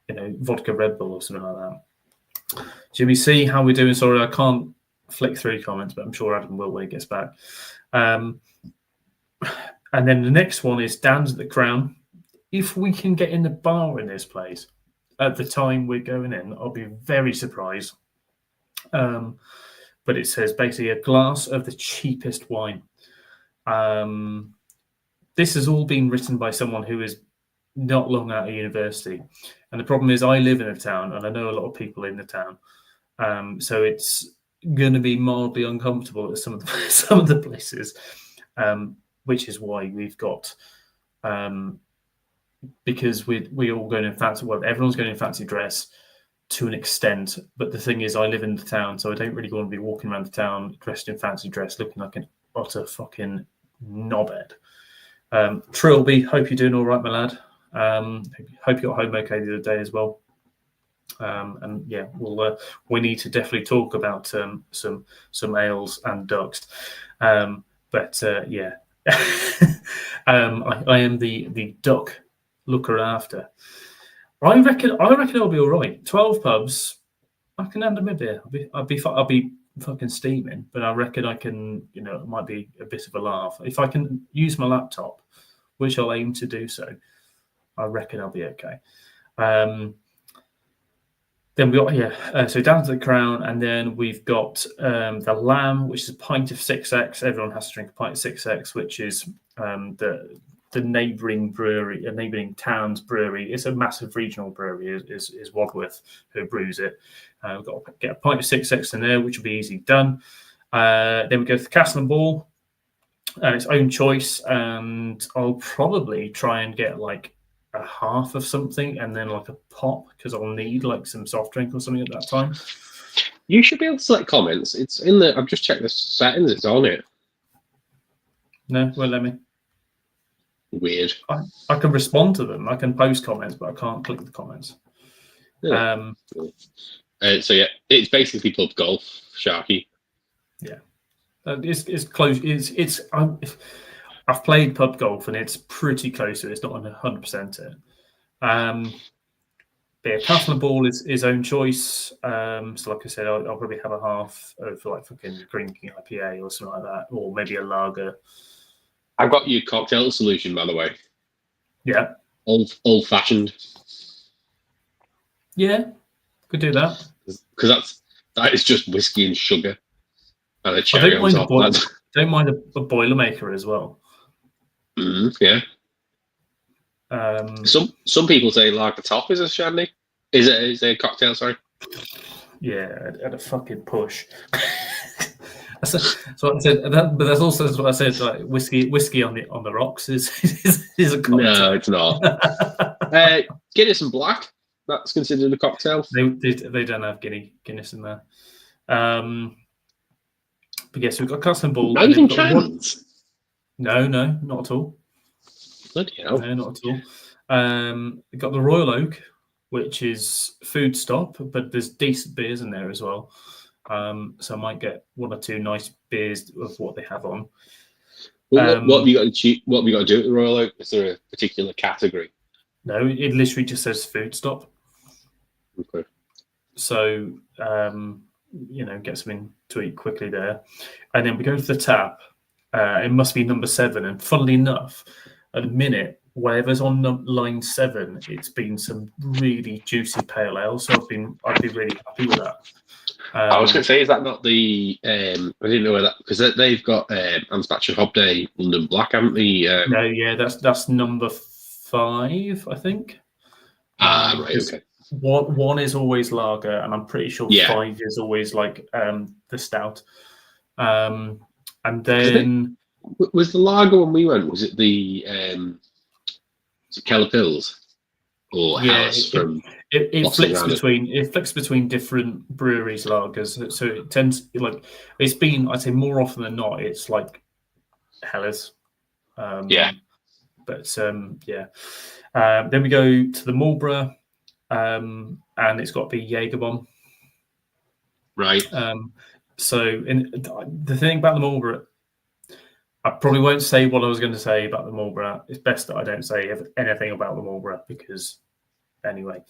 vodka Red Bull or something like that. Jimmy C, how we doing? Sorry, I can't flick through comments, but I'm sure Adam will when he gets back. And then the next one is Dan's at the Crown. If we can get in the bar in this place at the time we're going in, I'll be very surprised. But it says basically a glass of the cheapest wine. This has all been written by someone who is not long out of university. And the problem is I live in a town and I know a lot of people in the town. So it's going to be mildly uncomfortable at some of the, some of the places, which is why we've got, because we all going in fancy, well, everyone's going in fancy dress to an extent. But the thing is, I live in the town, so I don't really want to be walking around the town dressed in fancy dress, looking like an utter fucking knobhead. Trilby, hope you're doing all right, my lad. Hope you got home okay the other day as well. And yeah, we need to definitely talk about some ales and ducks. But yeah, I am the duck looker after. I reckon I'll be all right. 12 pubs, I can hand them a beer. I'll be fucking steaming, but I reckon I can. It might be a bit of a laugh if I can use my laptop, which I'll aim to do so. I reckon I'll be okay. Then we got so down to the Crown, and then we've got the Lamb, which is a pint of 6X. Everyone has to drink a pint of 6X, which is the neighbouring brewery, a neighbouring town's brewery. It's a massive regional brewery. Is Wadworth who brews it. We've got to get a pint of 6X in there, which will be easy done. Then we go to the Castle and Ball, and its own choice, and I'll probably try and get like a half of something and then like a pop because I'll need like some soft drink or something at that time. You should be able to select comments. It's in the. I've just checked the settings. It's on it. No, well, let me. Weird. I can respond to them. I can post comments, but I can't click the comments. Yeah. So yeah, it's basically pub golf, Sharky. Yeah, it's close. I've played pub golf and it's pretty close to it. It's not 100% it. Yeah, Castle and Ball is his own choice. So like I said, I'll probably have a half of like fucking drinking IPA or something like that, or maybe a lager. I've got your cocktail solution, by the way. Yeah. Old fashioned. Yeah, could do that. Because that is just whiskey and sugar and a cherry on top. Don't mind a Boilermaker as well. Yeah. Some people say lager top is a shandy. Is it a cocktail? Sorry. Yeah, at a fucking push. So what I said, but that's also what I said. Like whiskey on the rocks is a cocktail. No, it's not. Guinness and black. That's considered a cocktail. They don't have Guinness in there. But yes, we've got Castle and Ball. Not even cans. No, not at all. Bloody hell. No, not at all. We've got the Royal Oak, which is food stop, but there's decent beers in there as well. So I might get one or two nice beers of what they have on. Well, what have you got to do at the Royal Oak? Is there a particular category? No, it literally just says food stop. Okay. So get something to eat quickly there, and then we go to the tap. It must be number 7, and funnily enough, at the minute, whatever's on line 7, it's been some really juicy pale ale. So I'd be really happy with that. I was going to say, is that not the? I didn't know where that, because they've got Ansbach Hob Day London Black, haven't they? No, yeah, that's number 5, I think. Right, okay. One is always lager, and I'm pretty sure 5 is always like the stout. And then was the lager when we went? Was it the Keller Pills or Harris from? It flicks between different breweries lagers, so it tends it's been, I'd say more often than not, it's like Helles. But then we go to the Marlborough, and it's got to be Jägerbomb. Right. So the thing about the Marlborough, I probably won't say what I was going to say about the Marlborough. It's best that I don't say anything about the Marlborough because, anyway,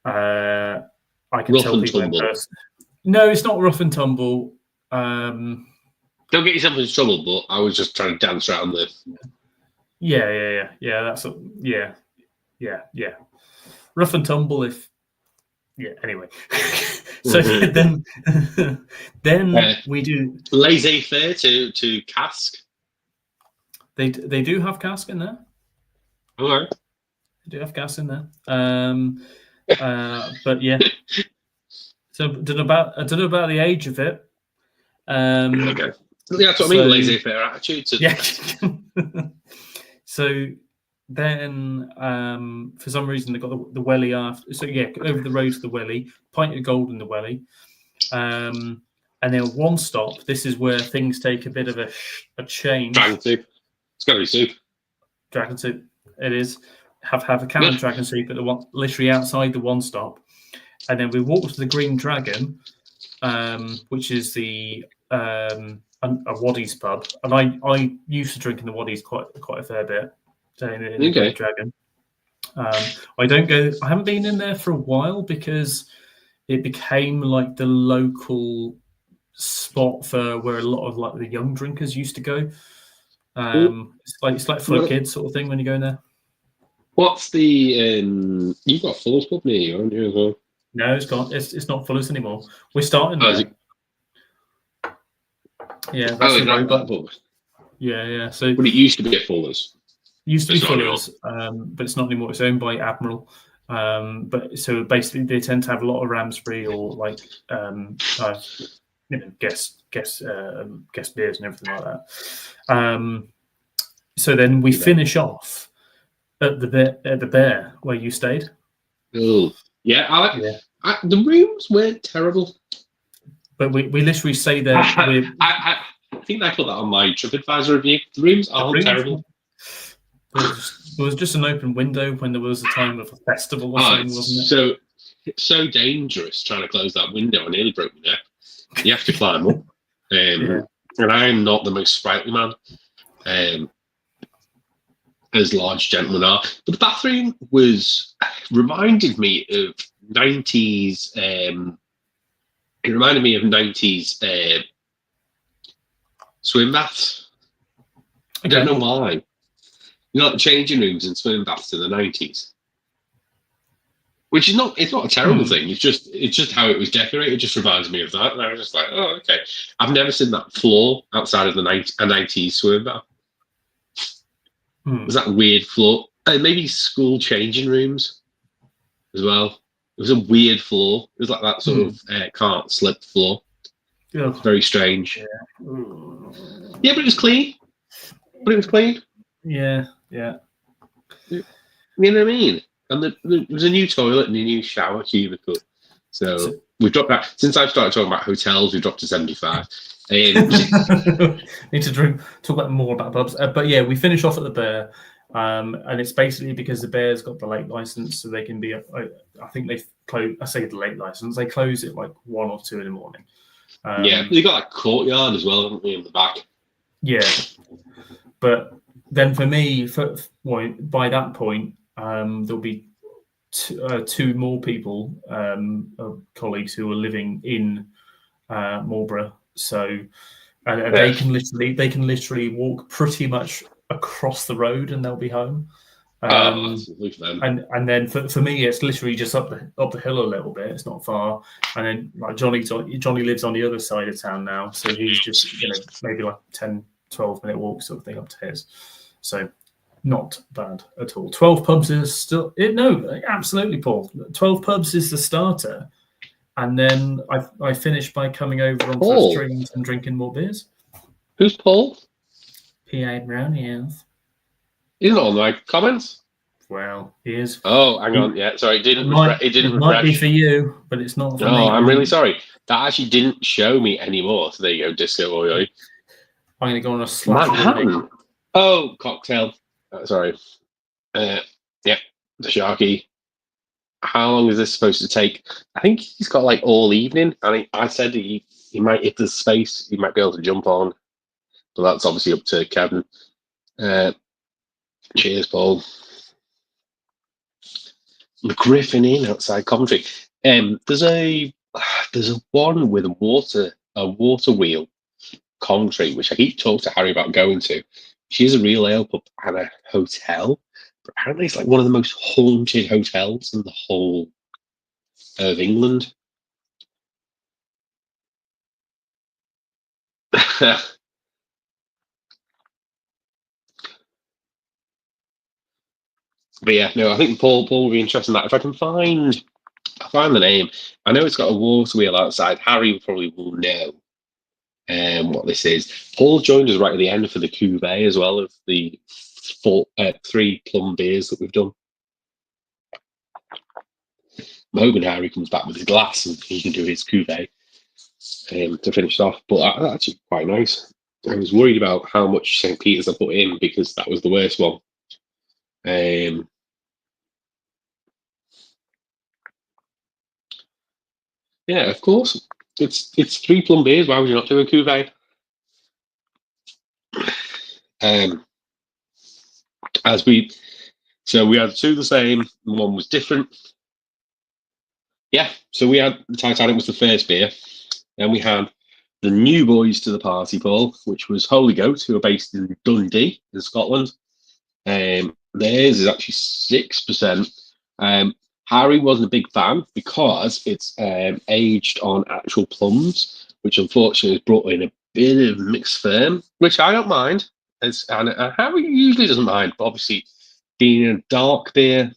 I can rough tell people in person. No, it's not rough and tumble. Don't get yourself into trouble, but I was just trying to dance around this. Yeah. Rough and tumble. Anyway. So then we do laissez-faire to cask. They do have cask in there. All right. I do have gas in there. But yeah. So I don't know about the age of it. Okay. Yeah, that's what I mean. Laissez-faire attitude. Yeah. So then, for some reason, they got the welly after. So yeah, over the road to the welly, pint of gold in the welly, and then one stop. This is where things take a bit of a change. Dragon soup. It's got to be soup. Dragon soup. It is. Have a can of dragon soup at the one, literally outside the one stop, and then we walk to the Green Dragon, which is the a Waddy's pub, and I used to drink in the Waddy's quite a fair bit. In the Green Dragon. I haven't been in there for a while because it became like the local spot for where a lot of like the young drinkers used to go. It's like for kids sort of thing when you go in there. What's the you've got Fuller's pub near you, haven't you, as well? No, it's gone. It's not Fuller's anymore. We're starting there. Yeah, that's the robot. Yeah. So, but it used to be at Fuller's. Used to be Fuller's, but it's not anymore. It's owned by Admiral. But so basically, they tend to have a lot of Ramsbury or like guest beers and everything like that. So then we finish off at the Bear where you stayed. Oh yeah, the rooms weren't terrible, but we literally say that I think I put that on my TripAdvisor review. The rooms aren't terrible. There was just an open window when there was a time of a festival or something, wasn't it? It's so dangerous trying to close that window. I nearly broke my neck. You have to climb up. And I'm not the most sprightly man, as large gentlemen are. But the bathroom reminded me of 90s. It reminded me of 90s swim baths. I don't know why. You know, like changing rooms and swim baths in the 90s, which is it's not a terrible thing. It's just how it was decorated. It just reminds me of that, and I was just like, oh, okay. I've never seen that floor outside of the 90s swim bath. Was that weird floor? Maybe school changing rooms as well. It was a weird floor. It was like that sort of can't slip floor. Yeah. Very strange. Yeah, but it was clean. Yeah. You know what I mean? And there was a new toilet and a new shower cubicle. So we've dropped that. Since I've started talking about hotels, we've dropped to 75. Need to talk about more about pubs. But yeah, we finish off at the Bear. And it's basically because the Bear's got the late license, so they can be. I think they close. I say the late license. They close at like 1 or 2 in the morning. They got like courtyard as well, haven't they, in the back? Yeah, but then for me, by that point, there'll be two more people, colleagues who are living in Marlborough. So they can literally walk pretty much across the road and they'll be home. And then for me, it's literally just up the hill a little bit. It's not far. And then like Johnny lives on the other side of town now, so he's just maybe like 10-12 minute walk sort of thing up to his. So not bad at all. 12 pubs is still absolutely, Paul. 12 pubs is the starter, and then I finished by coming over on first drinks and drinking more beers. Who's Paul? P.A. Brown, yes. He's not on my comments. Well, he is. Oh, hang on. Yeah, sorry. It didn't refresh. Might be for you, but it's not for me. No, I'm really sorry. That actually didn't show me anymore. So there you go, Disco Oi. I'm going to go on a slash. Oh, cocktail. Sorry. The Sharky. How long is this supposed to take? I think he's got like all evening. I said he might, if there's space, he might be able to jump on. But that's obviously up to Kevin. Cheers, Paul. McGriffin in outside Coventry. There's a one with a water wheel, Coventry, which I keep talking to Harry about going to. She is a real ale pub and a hotel, but apparently it's like one of the most haunted hotels in the whole of England. But yeah, no, I think Paul will be interested in that. If I can find the name, I know it's got a water wheel outside. Harry probably will know what this is. Paul joined us right at the end for the cuvee as well of the 3 plum beers that we've done. I'm hoping Harry comes back with his glass and he can do his cuvee to finish it off. But that's actually quite nice. I was worried about how much St. Peter's I put in because that was the worst one. Yeah, of course. It's 3 plum beers. Why would you not do a cuvee? So we had 2 the same, and 1 was different. Yeah, so we had the Titanic was the first beer. Then we had the new boys to the party, Paul, which was Holy Goat, who are based in Dundee in Scotland. Theirs is actually 6%. Harry wasn't a big fan because it's aged on actual plums, which unfortunately has brought in a bit of mixed firm, which I don't mind. And Harry usually doesn't mind, but obviously being a dark beer,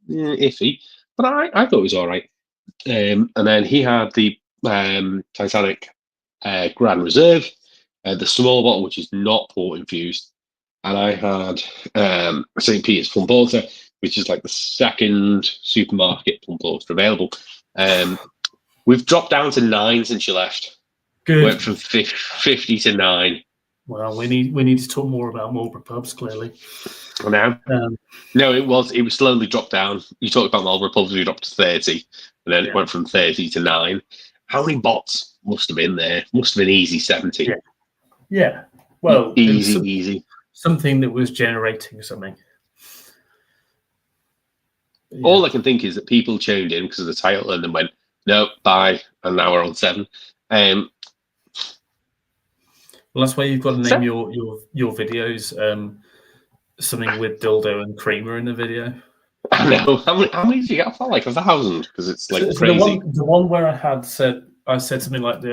iffy. But I thought it was all right. And then he had the Titanic Grand Reserve, the small bottle, which is not port infused. And I had St. Peter's Plum Porter, which is like the second supermarket plum porter available. We've dropped down to 9 since you left. Good. Went from 50 to 9. Well, we need to talk more about Marlborough pubs, clearly. No, it was slowly dropped down. You talked about Marlborough pubs, we dropped to 30, and then it went from 30 to 9. How many bots must have been there? Must have been easy 70. Yeah. Well, easy. Something that was generating something. Yeah. All I can think is that people tuned in because of the title and then went, no, bye, and now we're on 7. Well, that's why you've got to name your videos something with dildo and creamer in the video. I know. How many did you get off that? Like 1,000? Because it's like crazy. The one where I said something like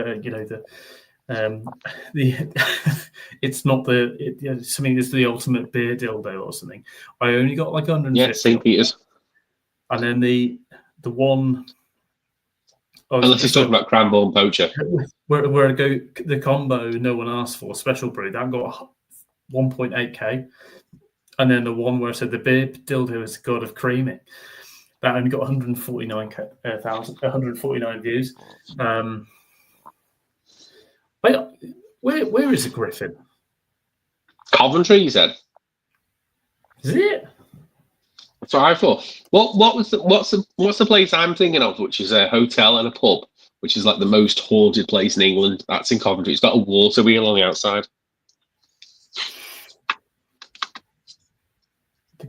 it's not something is the ultimate beer dildo or something. I only got like 150. Yeah, St. Peter's. And then the one. Unless he's talking about Cranbourne Poacher. Where I go, the combo no one asked for, special brew, that got 1.8k. And then the one where I said the beer dildo is the god of creaming, that only got 149 views. Where is the Griffin? Coventry, you said. Is it? That's what I thought. What's the place I'm thinking of, which is a hotel and a pub, which is like the most haunted place in England? That's in Coventry. It's got a water wheel on the outside.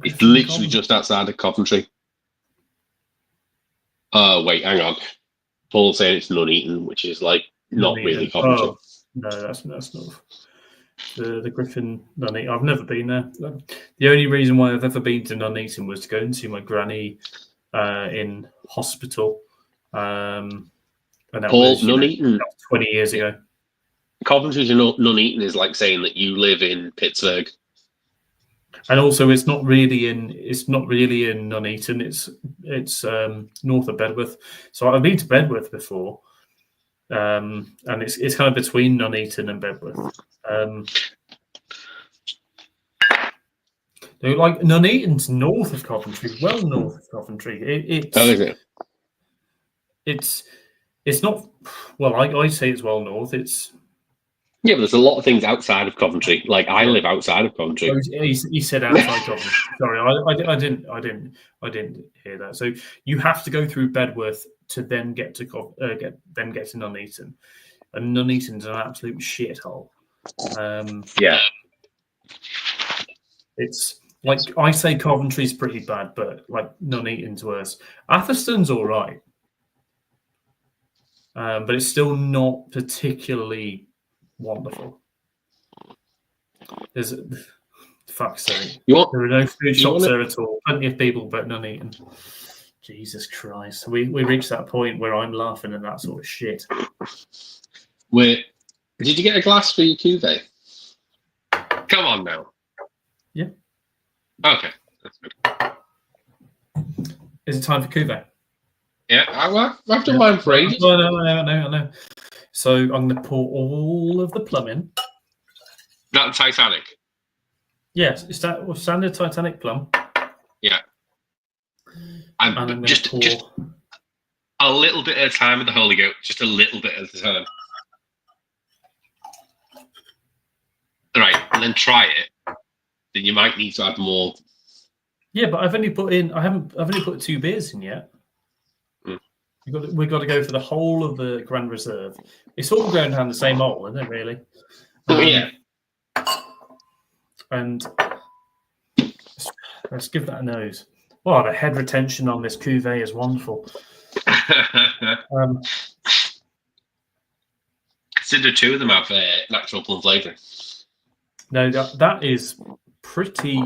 It's literally just outside of Coventry. Oh wait, hang on. Paul's saying it's Nuneaton, which is like not really Coventry. Oh, no, that's not. The Griffin Nuneaton. I've never been there. The only reason why I've ever been to Nuneaton was to go and see my granny in hospital. And that was Nuneaton 20 years ago. Coventry to Nuneaton is like saying that you live in Pittsburgh. And also, it's not really in Nuneaton. It's north of Bedworth. So I've been to Bedworth before, and it's kind of between Nuneaton and Bedworth. Like Nuneaton's north of Coventry, well north of Coventry. Is it? It's not. Well, I say it's well north. It's. Yeah, but there's a lot of things outside of Coventry. Like I live outside of Coventry. Oh, he said outside Coventry. Sorry, I didn't hear that. So you have to go through Bedworth to then get to Nuneaton, and Nuneaton's an absolute shithole. Yeah, it's like I say Coventry's pretty bad, but like Nuneaton's worse. Atherstone's all right, but it's still not particularly wonderful. There's fuck's sake. There are no food shops there at all. Plenty of people, but Nuneaton. Jesus Christ. We reached that point where I'm laughing at that sort of shit. Did you get a glass for your cuvee? Come on now. Yeah. Okay. That's good. Is it time for cuvee? Yeah, I've done mine for ages. I know. So I'm going to pour all of the plum in. That Titanic. Yes, is that standard Titanic plum? Yeah. And I'm going to pour just a little bit at a time with the Holy Goat. Just a little bit at a time. Right, and then try it. Then you might need to add more. Yeah, but I've only put 2 beers in yet. We've got to go for the whole of the Grand Reserve. It's all going down the same hole, isn't it? Really? Yeah. And let's give that a nose. Wow, the head retention on this cuvee is wonderful. Consider 2 of them have natural plum flavour. No, that is pretty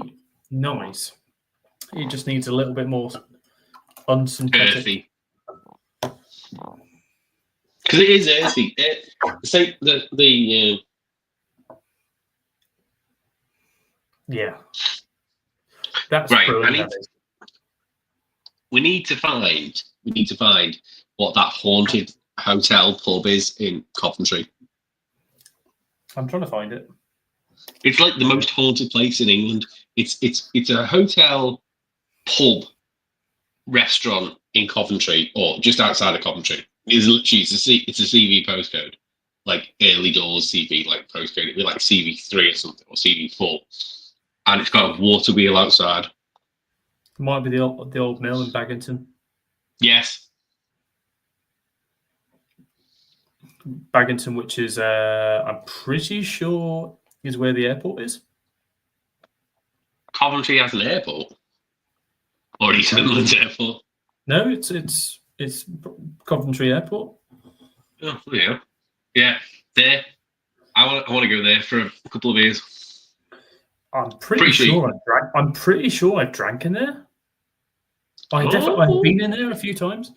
nice. It just needs a little bit more unsynthetic. Earthy. Because it is earthy. Say the yeah. That's right. brilliant. We need to find what that haunted hotel pub is in Coventry. I'm trying to find it. It's like the most haunted place in England. It's a hotel pub restaurant in Coventry, or just outside of Coventry. It's literally it's a CV postcode, like early doors CV like postcode. It'd be like CV3 or something, or CV4, and it's got a water wheel outside. Might be the old mill in Baggington. Yes. Baggington, which is I'm pretty sure is where the airport is. Coventry has an airport, or East Midlands Airport. No, it's Coventry Airport. Oh yeah. There. I want to go there for a couple of beers. I'm pretty sure I've drank in there. I've been in there a few times.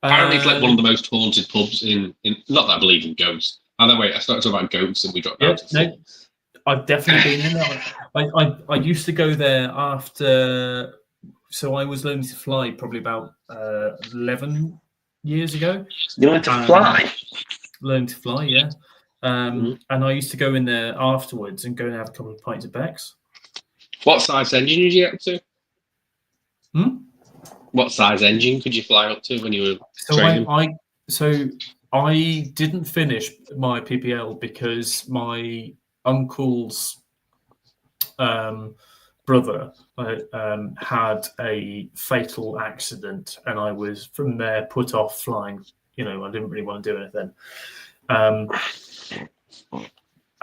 Apparently, it's like one of the most haunted pubs in. Not that I believe in ghosts. And then wait, I started talking about ghosts, and we dropped down to no, I've definitely been in there. I used to go there after. So I was learning to fly probably about 11 years ago. You learned to fly? Learned to fly, yeah. And I used to go in there afterwards and go and have a couple of pints of Becks. What size engine did you get up to? What size engine could you fly up to when you were training? I didn't finish my PPL because my uncle's brother had a fatal accident, and I was from there put off flying. I didn't really want to do anything.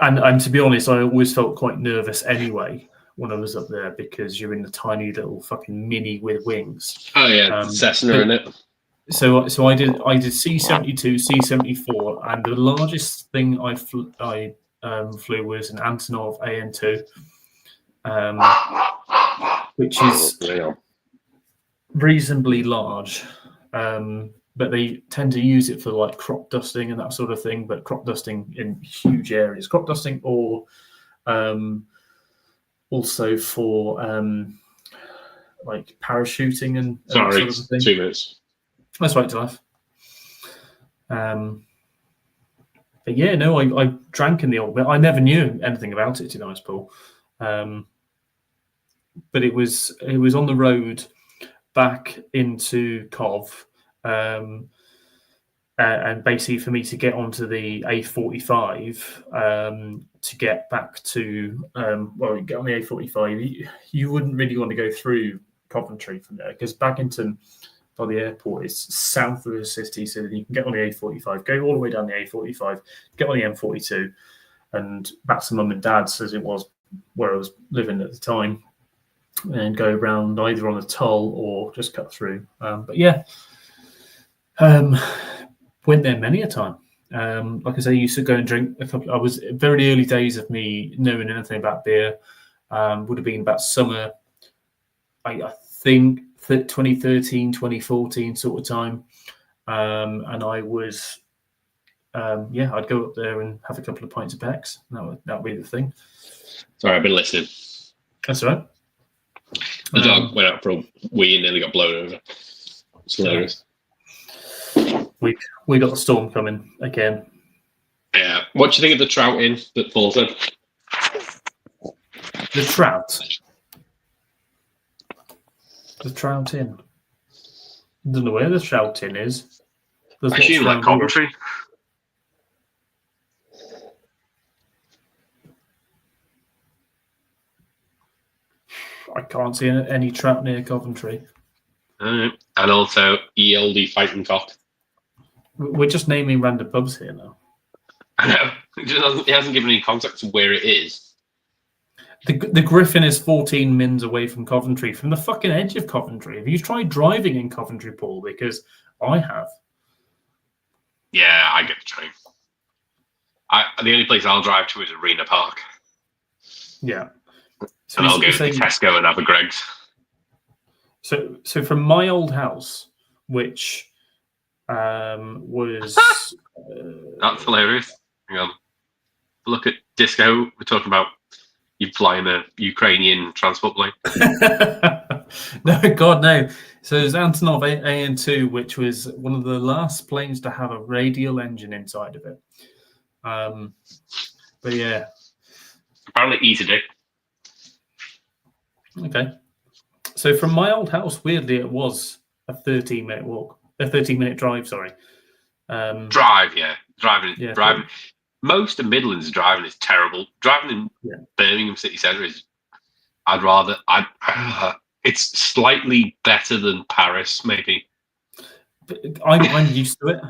And to be honest, I always felt quite nervous anyway when I was up there, because you're in the tiny little fucking mini with wings. Oh yeah, Cessna in it. So I did C-72, C-74, and the largest thing I flew was an Antonov AN2, which is reasonably large. But they tend to use it for like crop dusting and that sort of thing, but crop dusting in huge areas. Crop dusting or also for like parachuting and that sort of thing. 2 minutes. That's right, Clive. But yeah, no, I drank in the old mill. I never knew anything about it, to be honest, Paul. But it was on the road back into Cov. And basically for me to get onto the A45 to get back to get on the A45, you wouldn't really want to go through Coventry from there, because Baggington by the airport is south of the city, so that you can get on the A45, go all the way down the A45, get on the M42, and back to mum and dad's, as it was where I was living at the time, and go around either on a toll or just cut through. But yeah. Went there many a time. Like I say, I used to go and drink a couple. I was very early days of me knowing anything about beer. Would have been about summer, I think 2013, 2014 sort of time. And I was, I'd go up there and have a couple of pints of Becks. That would be the thing. Sorry, I've been listening. That's all right. The dog went out for a wee and nearly got blown over. It's hilarious. We got the storm coming again. Yeah. What do you think of the trout in that falls in? The trout. The trout in. I don't know where the trout in is. I assume like Coventry. I can't see any trout near Coventry. And also ELD Fighting Cock. We're just naming random pubs here now. I know. It hasn't given any context of where it is. The Griffin is 14 mins away from Coventry, from the fucking edge of Coventry. Have you tried driving in Coventry, Paul? Because I have. Yeah, I get the train. The only place I'll drive to is Arena Park. Yeah. So and I'll go to Tesco and have a Greggs. So from my old house, which was... That's hilarious. Hang on. Look at Disco. We're talking about you flying a Ukrainian transport plane. No, God, no. So there's Antonov AN2, which was one of the last planes to have a radial engine inside of it. But yeah. Apparently easy to do. Okay. So from my old house, weirdly, it was a 13-minute walk. A 13-minute drive, sorry. Drive, yeah. Driving. Most of Midlands driving is terrible. Driving in Birmingham city centre is... it's slightly better than Paris, maybe. I'm used to it.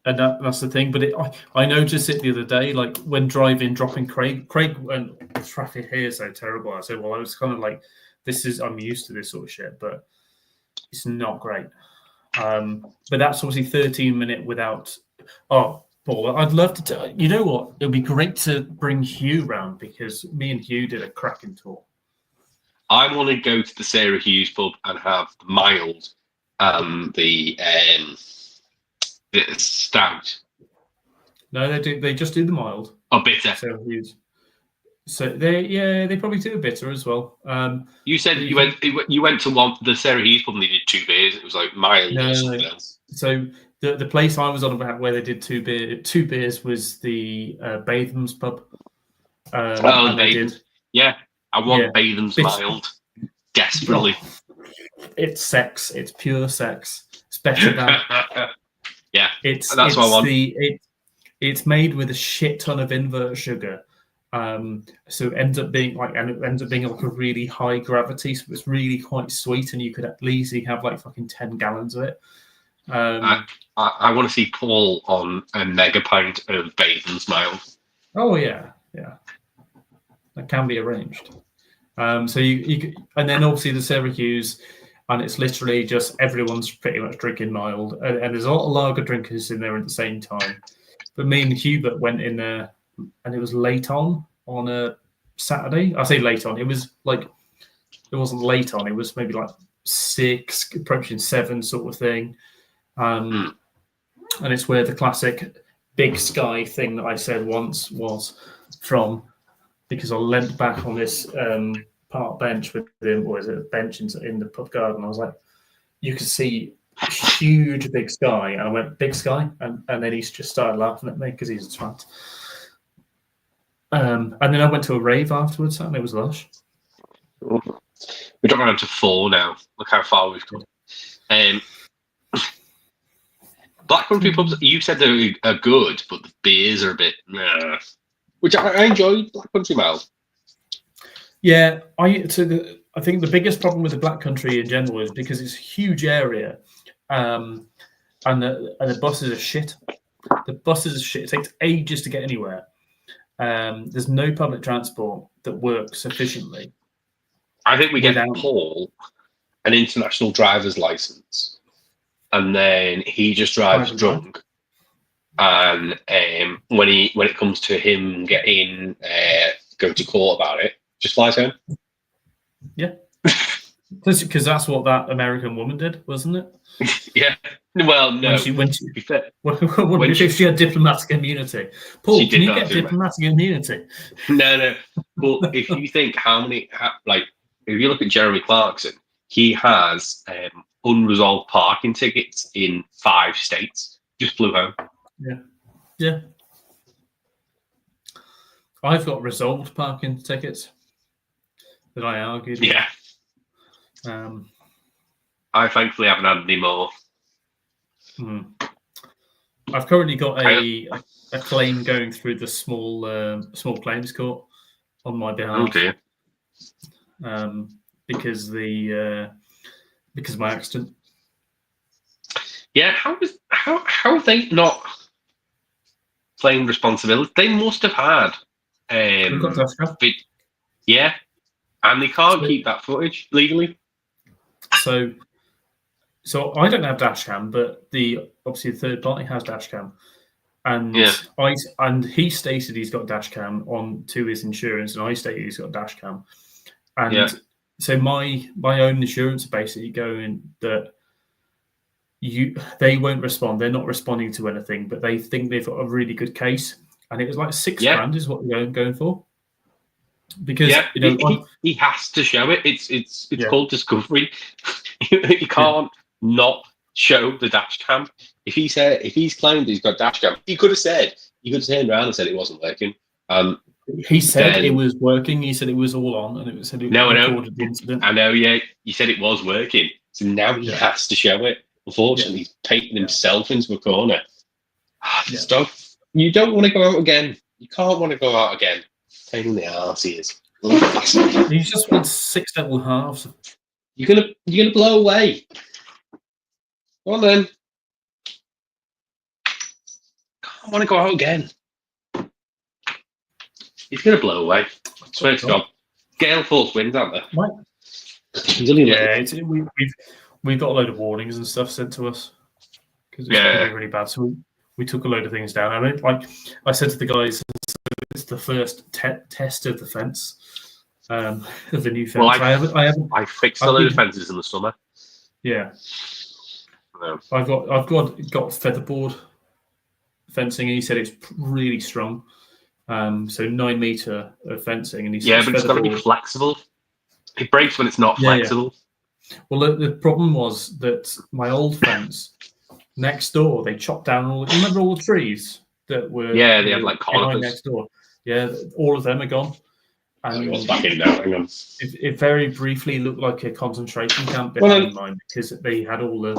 And that's the thing. But I noticed it the other day, like when dropping Craig went, traffic here is so terrible. I said, well, I was kind of like, I'm used to this sort of shit, but it's not great. But that's obviously 13-minute without... Oh, Paul, I'd love to tell you know what? It would be great to bring Hugh round because me and Hugh did a cracking tour. I want to go to the Sarah Hughes pub and have the mild, the stout. No, they do. They just do the mild. Oh, bitter. Sarah Hughes. So they probably do a bitter as well. You said you went to the Sarah Hughes pub and they did 2 beers. It was like mild or something else. So the place I was on about where they did 2 beers was the Batham's pub. Batham's. Yeah, I want Batham's mild desperately. It's sex. It's pure sex. It's better than. Yeah, that's what I want. It's made with a shit ton of invert sugar. So it ends up being like a really high gravity, so it's really quite sweet, and you could at least have like fucking 10 gallons of it. I want to see Paul on a mega pint of Batham's mild. Oh yeah, that can be arranged. So you and then obviously the Sarah Hughes, and it's literally just everyone's pretty much drinking mild, and there's a lot of lager drinkers in there at the same time. But me and Hubert went in there, and it was late on a Saturday. I say late on. It was like it wasn't late on. It was maybe like 6, approaching 7 sort of thing. And it's where the classic Big Sky thing that I said once was from, because I leant back on this park bench with him, or is it a bench in the pub garden? I was like, you could see huge Big Sky, and I went, Big Sky, and then he just started laughing at me because he's a twat. And then I went to a rave afterwards, and it was lush. We're dropping down to 4 now. Look how far we've come. Black Country pubs, you said they are good, but the beers are a bit... Which I enjoy Black Country mild. Yeah, I think the biggest problem with the Black Country in general is because it's a huge area, and the buses are shit. The buses are shit. It takes ages to get anywhere. There's no public transport that works efficiently. I think we get Paul an international driver's license, and then he just drives drunk. And when it comes to him getting go to court about it, just flies home. Yeah, because that's what that American woman did, wasn't it? Yeah. Well, no. When she had diplomatic immunity. Paul, can you get diplomatic immunity? No. Well, if you think if you look at Jeremy Clarkson, he has unresolved parking tickets in 5 states. Just flew home. Yeah. I've got resolved parking tickets that I argued. Yeah. I thankfully haven't had any more. I've currently got a claim going through the small claims court on my behalf. Oh dear. Because of my accident. Yeah, how have they not claimed responsibility? They must have had. We've got dash cam. Yeah, and they can't keep that footage legally. So I don't have dash cam, but obviously the third party has dash cam, and he stated he's got dash cam on to his insurance, and I stated he's got dash cam, and so my own insurance are basically going that they won't respond. They're not responding to anything, but they think they've got a really good case, and it was like $6,000 is what they're going for. Because he has to show it. It's called discovery. You can't not show the dash cam. If he's claimed he's got dash cam, he could have turned around and said it wasn't working. He said it was working. He said it was all on, and it said it recorded the incident. I know. Yeah, you said it was working. So now he has to show it. Unfortunately, he's painting himself into a corner. Stuff. You don't want to go out again. You can't want to go out again. Pain in the arse he is. He's just won 6 double halves. You're gonna blow away. Go on then. Can't want to go out again. He's gonna blow away. I swear to God. Gale force winds, aren't there? Right. We've got a load of warnings and stuff sent to us because it's really, really bad. So we took a load of things down. I mean, like I said to the guys, it's the first test of the fence, of the new fence. Well, I fixed a load of fences in the summer. Yeah. No. I've got featherboard fencing, and he said it's really strong. So 9 meter of fencing, and he said but it's got to be flexible. It breaks when it's not flexible. Well, the problem was that my old fence next door, they chopped down remember all the trees that were they had like conifers next door. Yeah, all of them are gone. And what's back in now? Hang on. It very briefly looked like a concentration camp behind mine because they had all the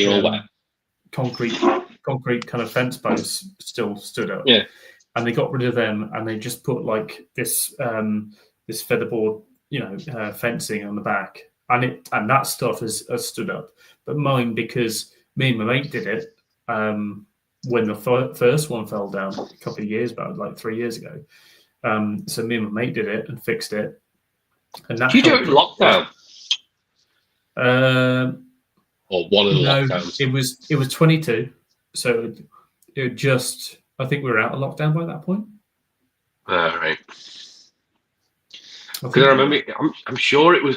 old concrete kind of fence posts still stood up. Yeah, and they got rid of them and they just put like this this featherboard fencing on the back, and that stuff has stood up. But mine, because me and my mate did it when the first one fell down a couple of years back, like 3 years ago. So me and my mate did it and fixed it. And that did you do it in lockdown? Or one of the lockdowns? It was 22. So it just, I think we were out of lockdown by that point. Right. Because I remember, I'm sure it was.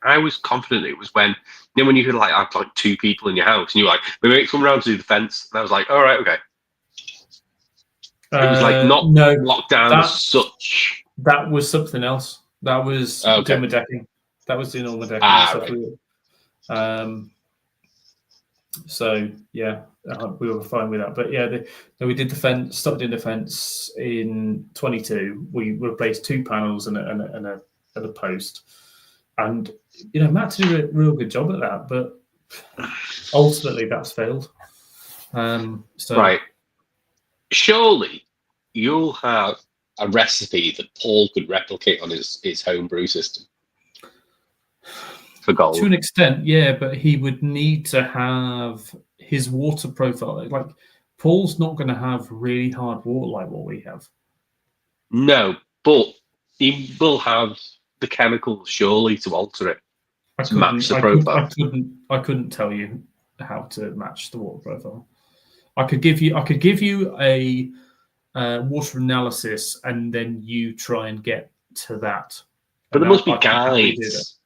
I was confident it was when you could have like 2 people in your house, and you were like, "We may come around to do the fence," and I was like, "All right, okay." It was like not lockdown as such. That was something else. That was doing my decking. That was doing all my decking. Right. So yeah, we were fine with that. But yeah, we did the fence. Stopped doing the fence in 22. We replaced 2 panels and a post. And Matt did a real good job at that, but ultimately that's failed. Right. Surely you'll have a recipe that Paul could replicate on his home brew system for gold. To an extent, yeah, but he would need to have his water profile. Like Paul's not going to have really hard water like what we have. No, but he will have the chemicals surely to alter it to match the profile. I couldn't tell you how to match the water profile. I could give you a water analysis, and then you try and get to that. But there must be guides.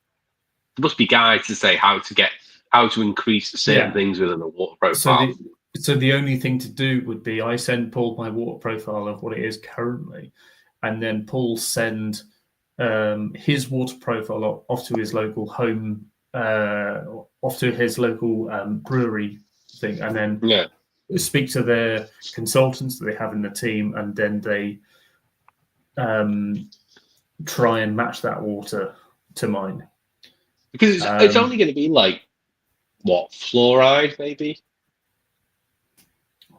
There must be guides to say how to increase certain things within a water profile. So the only thing to do would be I send Paul my water profile of what it is currently, and then Paul send his water profile off to his local home, off to his local brewery thing, and then speak to their consultants that they have in the team, and then they try and match that water to mine. Because it's only going to be like, what, fluoride, maybe?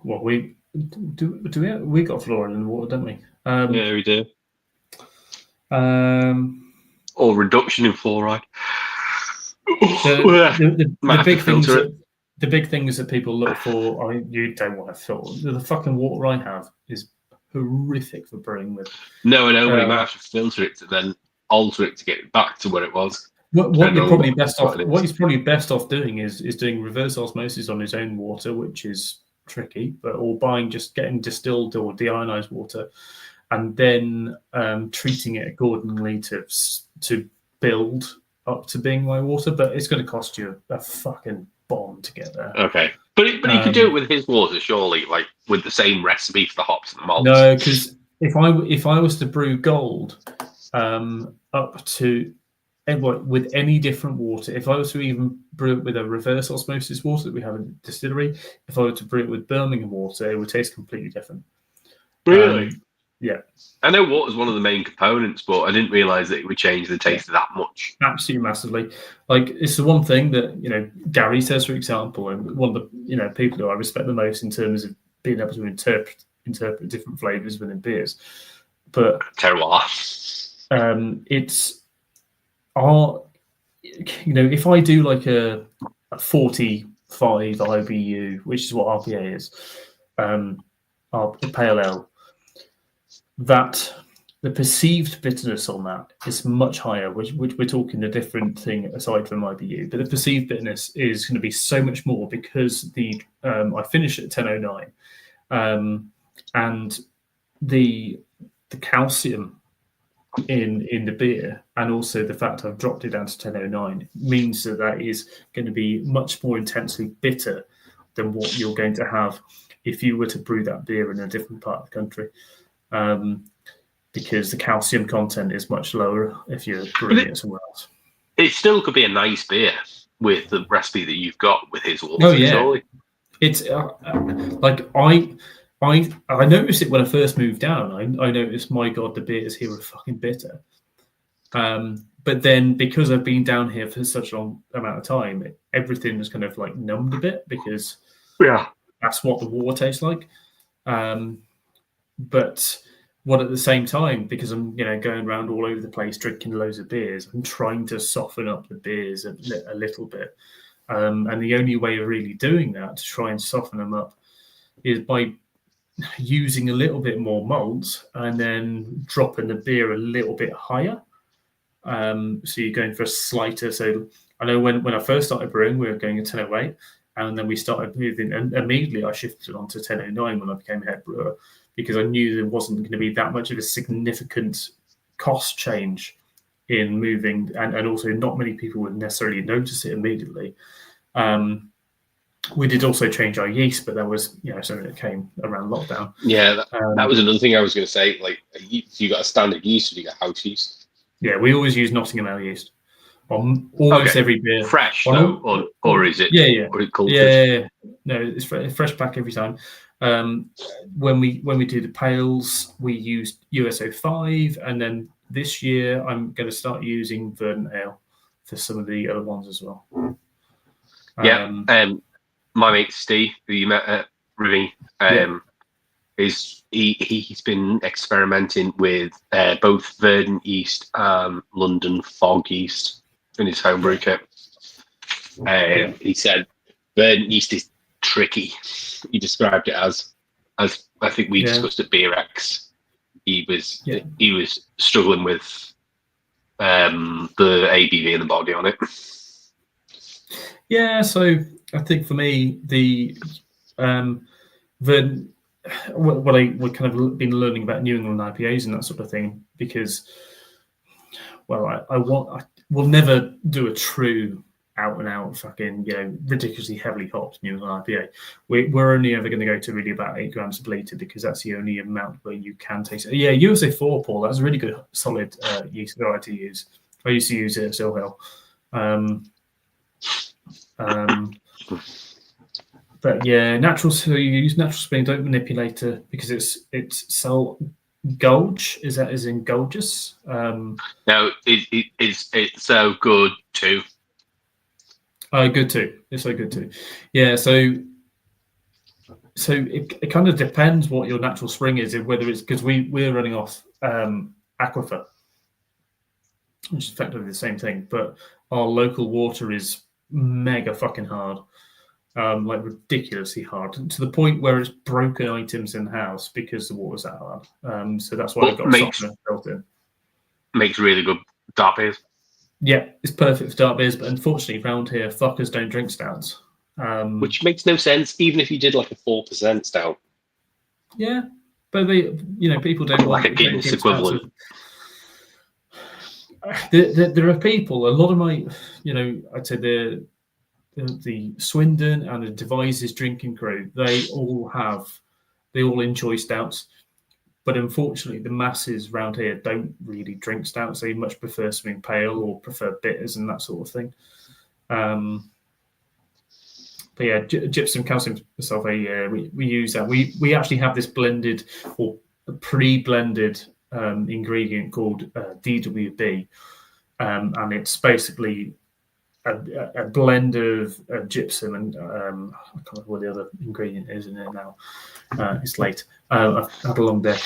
Well, we got fluoride in the water, don't we? Yeah, we do. Or reduction in fluoride. The big things that people look for, you don't want to filter. The fucking water I have is horrific for brewing with. No, I know, but you might have to filter it to then alter it to get it back to where it was. What he's probably best off doing is doing reverse osmosis on his own water, which is tricky, or getting distilled or deionized water, and then treating it accordingly to build up to being my water. But it's going to cost you a fucking bomb to get there. Okay, but he could do it with his water, surely, like with the same recipe for the hops and the malts. No, because if I was to brew gold up to with any different water, if I was to even brew it with a reverse osmosis water that we have in the distillery, if I were to brew it with Birmingham water, it would taste completely different. Really? Yeah. I know water's one of the main components, but I didn't realise that it would change the taste that much. Absolutely massively. Like, it's the one thing that, Gary says, for example, and one of the, people who I respect the most in terms of being able to interpret different flavours within beers. But terroir. It's if I do like a 45 IBU, which is what RPA is, our pale ale, that the perceived bitterness on that is much higher, which we're talking a different thing aside from IBU, but the perceived bitterness is going to be so much more because I finish at 1009, and the calcium in the beer, and also the fact I've dropped it down to 1009, means that is going to be much more intensely bitter than what you're going to have if you were to brew that beer in a different part of the country, because the calcium content is much lower if you're brewing it somewhere else. It still could be a nice beer with the recipe that you've got with his water. Oh yeah, surely. It's like I noticed it when I first moved down. I noticed, my God, the beers here are fucking bitter. But then, because I've been down here for such a long amount of time, everything was kind of like numbed a bit, because that's what the water tastes like. But at the same time, because I'm going around all over the place drinking loads of beers, I'm trying to soften up the beers a little bit. And the only way of really doing that, to try and soften them up, is by using a little bit more malt and then dropping the beer a little bit higher. So you're going for a slighter. So I know when I first started brewing, we were going at 1008, and then we started moving, and immediately I shifted on to 1009 when I became head brewer, because I knew there wasn't going to be that much of a significant cost change in moving, and also not many people would necessarily notice it immediately. We did also change our yeast, but that was something that came around lockdown. Yeah, that was another thing I was going to say. Like, you got a standard yeast, or you got house yeast? Yeah, we always use Nottingham Ale yeast on almost every beer. Fresh though, or is it? Yeah. Or it cultured? Yeah. No, it's fresh pack every time. When we do the pales, we use USO5, and then this year I'm going to start using Verdant Ale for some of the other ones as well. My mate Steve, who you met at Rivi, he's been experimenting with both Verdant yeast and London Fog yeast in his homebrew kit. He said Verdant yeast is tricky. He described it as I think we discussed at Beer X. He was struggling with the ABV and the body on it. Yeah, so I think for me, the what I've kind of been learning about New England IPAs and that sort of thing, because, well, I will never do a true out and out fucking, ridiculously heavily hopped New England IPA. We're only ever going to go to really about 8 grams per litre because that's the only amount where you can taste it. Yeah, USA 4, Paul, that's a really good, solid yeast variety to use. I used to use it at Hill. But yeah, so you use natural spring, don't manipulate it because it's so gulge. Is that as in Gulgus? No, it's so good too. Oh, good too. It's so good too. Yeah, so it kind of depends what your natural spring is, whether it's because we're running off aquifer, which is effectively the same thing, but our local water is mega fucking hard, like ridiculously hard, to the point where it's broken items in the house because the water's that hard. So that's why I've got a softener built in. Makes really good dark beers. Yeah, it's perfect for dark beers, but unfortunately, around here, fuckers don't drink stouts. Which makes no sense, even if you did like a 4% stout. Yeah, but people don't want like a Guinness equivalent. There are people. A lot of my, I'd say the Swindon and the Devices drinking crew. They all enjoy stouts. But unfortunately, the masses around here don't really drink stouts. They much prefer something pale or prefer bitters and that sort of thing. But yeah, gypsum, calcium sulfate, yeah, we use that. We actually have this blended or pre-blended ingredient called DWB, and it's basically a blend of gypsum and I can't remember what the other ingredient is in it now. It's late. I've had a long day.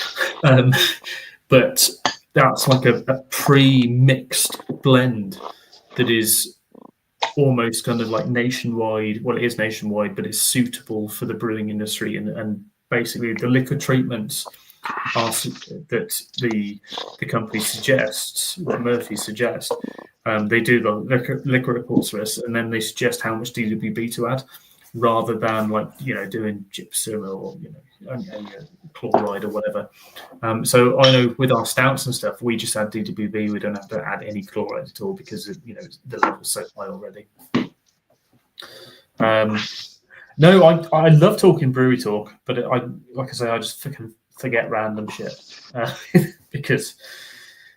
But that's like a pre-mixed blend that is almost kind of like nationwide. Well, it is nationwide, but it's suitable for the brewing industry. And basically the liquid treatments that the company suggests, what Murphy suggests, they do the liquid reports for us, and then they suggest how much DWB to add, rather than doing gypsum or chloride or whatever. So I know with our stouts and stuff, we just add DWB. We don't have to add any chloride at all because the level's so high already. No, I love talking brewery talk, but like I say, I just forget random shit because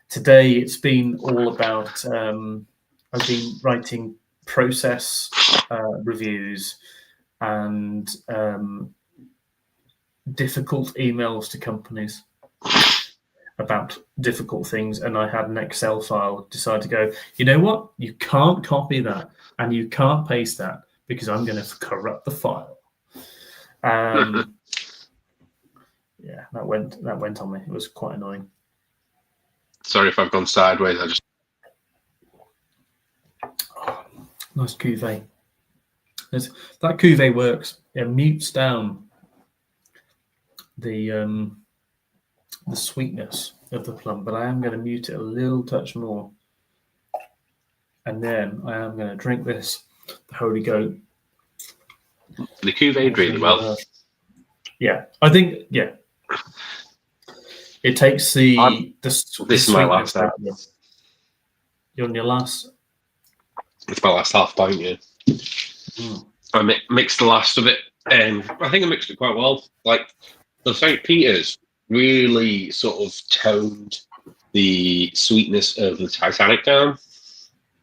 today it's been all about. I've been writing process reviews and difficult emails to companies about difficult things, and I had an Excel file. Decided to go, you know what? You can't copy that and you can't paste that because I'm going to corrupt the file. Yeah, that went on me. It was quite annoying. Sorry if I've gone sideways. Nice cuvee. That cuvee works. It mutes down the sweetness of the plum, but I am going to mute it a little touch more, and then I am going to drink this, the Holy Goat. The cuvee really well. Yeah, I think it takes the this is my last time. You're on your last. It's my last half pint, yeah. I mixed the last of it, and I think I mixed it quite well. Like the St. Peter's really sort of toned the sweetness of the Titanic down.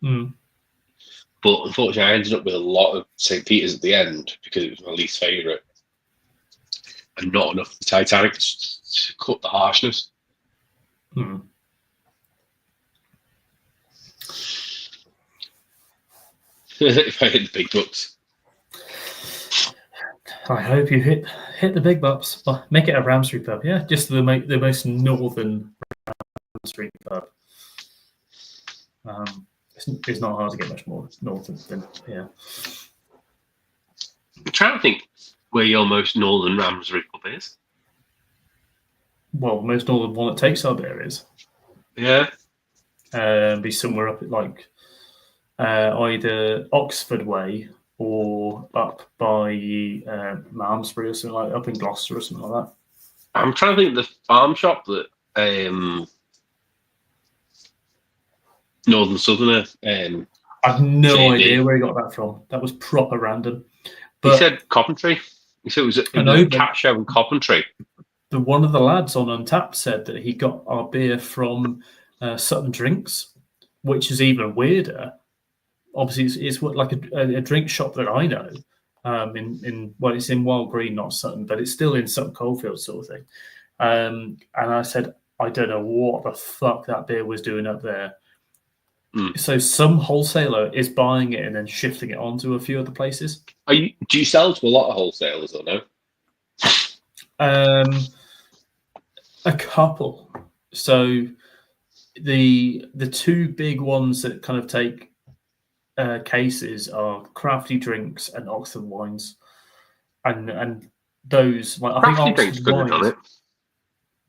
But unfortunately, I ended up with a lot of St. Peter's at the end because it was my least favourite, and not enough of the Titanic to cut the harshness. If I hit the big bucks. I hope you hit the big bucks. Well, make it a Ramsbury pub, yeah? Just the most northern Ramsbury pub. It's not hard to get much more northern than here. I'm trying to think where your most northern Ramsbury pub is. Well, most northern one that takes our beer is. Yeah. Be somewhere up at like either Oxford Way or up by Malmesbury or something like up in Gloucester or something like that. I'm trying to think of the farm shop that Northern Southerner I've no JD. idea where he got that from. That was proper random. But He said Coventry. He said it was a cat show in Coventry. One of the lads on Untapped said that he got our beer from Sutton Drinks, which is even weirder. Obviously, it's like a drink shop that I know. It's in Wild Green, not Sutton, but it's still in Sutton Coldfield sort of thing. And I said, I don't know what the fuck that beer was doing up there. So some wholesaler is buying it and then shifting it on to a few other places. Do you sell to a lot of wholesalers or no? A couple. So the two big ones that kind of take cases are Crafty Drinks and Oxford Wines, and those like I think Crafty Drinks Oxford Wines. On it.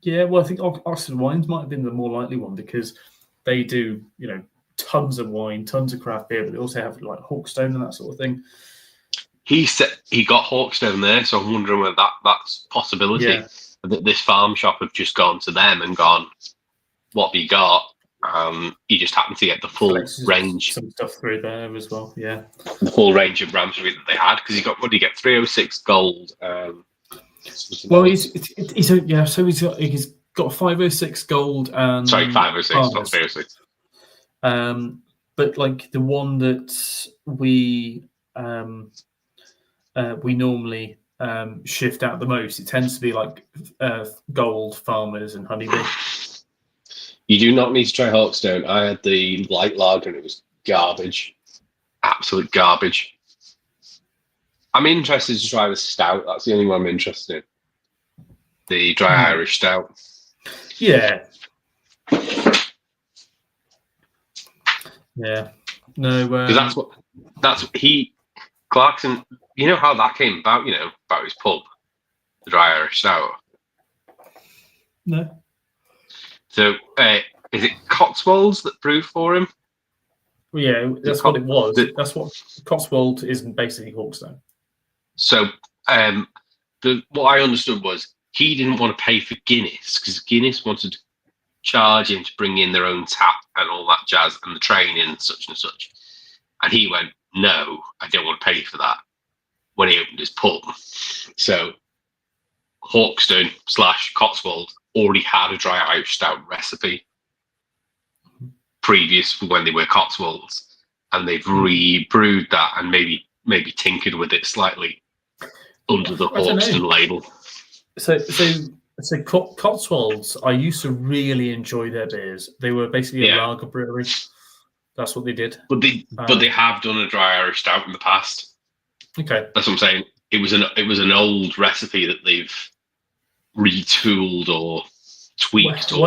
Yeah, well, I think Oxford Wines might have been the more likely one because they do tons of wine, tons of craft beer, but they also have like Hawkstone and that sort of thing. He said he got Hawkstone there, so I'm wondering whether that's a possibility. Yeah. That this farm shop have just gone to them and gone, what we got. You just happen to get the full range. Some stuff through there as well, yeah. The full range of Ramsbury that they had, because he got, what did he get? 306 gold. Well, he's got 506 gold and 506, not 306. But like the one that we normally shift out the most, it tends to be like gold, farmers, and honeybee. You do not need to try Hawkstone. I had the light lager and it was garbage. Absolute garbage. I'm interested to try the stout. That's the only one I'm interested in. The dry Irish stout. Yeah. Yeah. No. Because that's what Clarkson. You know how that came about. About his pub, the dry Irish stout. No. So is it Cotswolds that brewed for him? Well, yeah, that's what it was. That's what Cotswold is basically Hawkstone. So what I understood was he didn't want to pay for Guinness because Guinness wanted to charge him to bring in their own tap and all that jazz and the training and such. And he went, no, I don't want to pay for that when he opened his pub. So Hawkstone / Cotswold already had a dry Irish stout recipe previous for when they were Cotswolds, and they've re-brewed that and maybe tinkered with it slightly under the Hawkstone label. So Cotswolds, I used to really enjoy their beers. They were basically a lager brewery. That's what they did. But they have done a dry Irish stout in the past. Okay, that's what I'm saying. It was an old recipe that they've retooled or tweaked I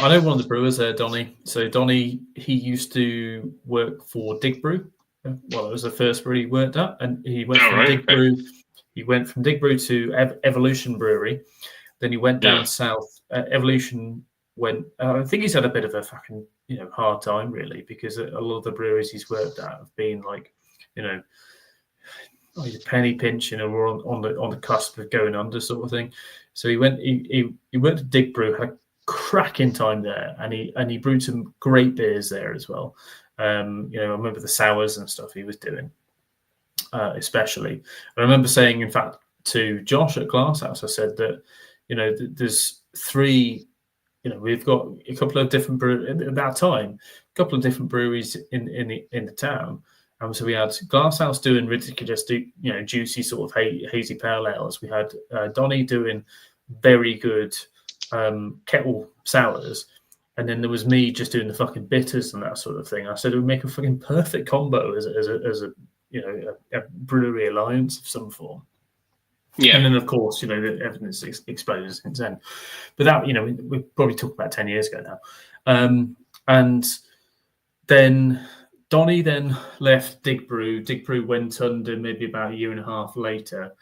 know one of the brewers there, Donny. So Donny, he used to work for Dig Brew. Well, it was the first brewery he worked at, and he went from Dig Brew. He went from Dig Brew to Evolution Brewery. Then he went down south. Evolution went. I think he's had a bit of a fucking hard time really, because a lot of the breweries he's worked at have been like, either penny pinching or on the cusp of going under sort of thing. So he went to Dig Brew, had a cracking time there, and he brewed some great beers there as well. I remember the sours and stuff he was doing, especially. And I remember saying, in fact, to Josh at Glasshouse, I said that there's three. We've got a couple of different at that time, a couple of different breweries in the town. So we had Glasshouse doing ridiculous, juicy sort of hazy pale ales. We had Donny doing very good kettle sours, and then there was me just doing the fucking bitters and that sort of thing. I said it would make a fucking perfect combo as a brewery alliance of some form. Yeah, and then of course everything's exploded since then. But that we probably talked about 10 years ago now, and then Donny then left Dig Brew. Dig Brew went under maybe about a year and a half later.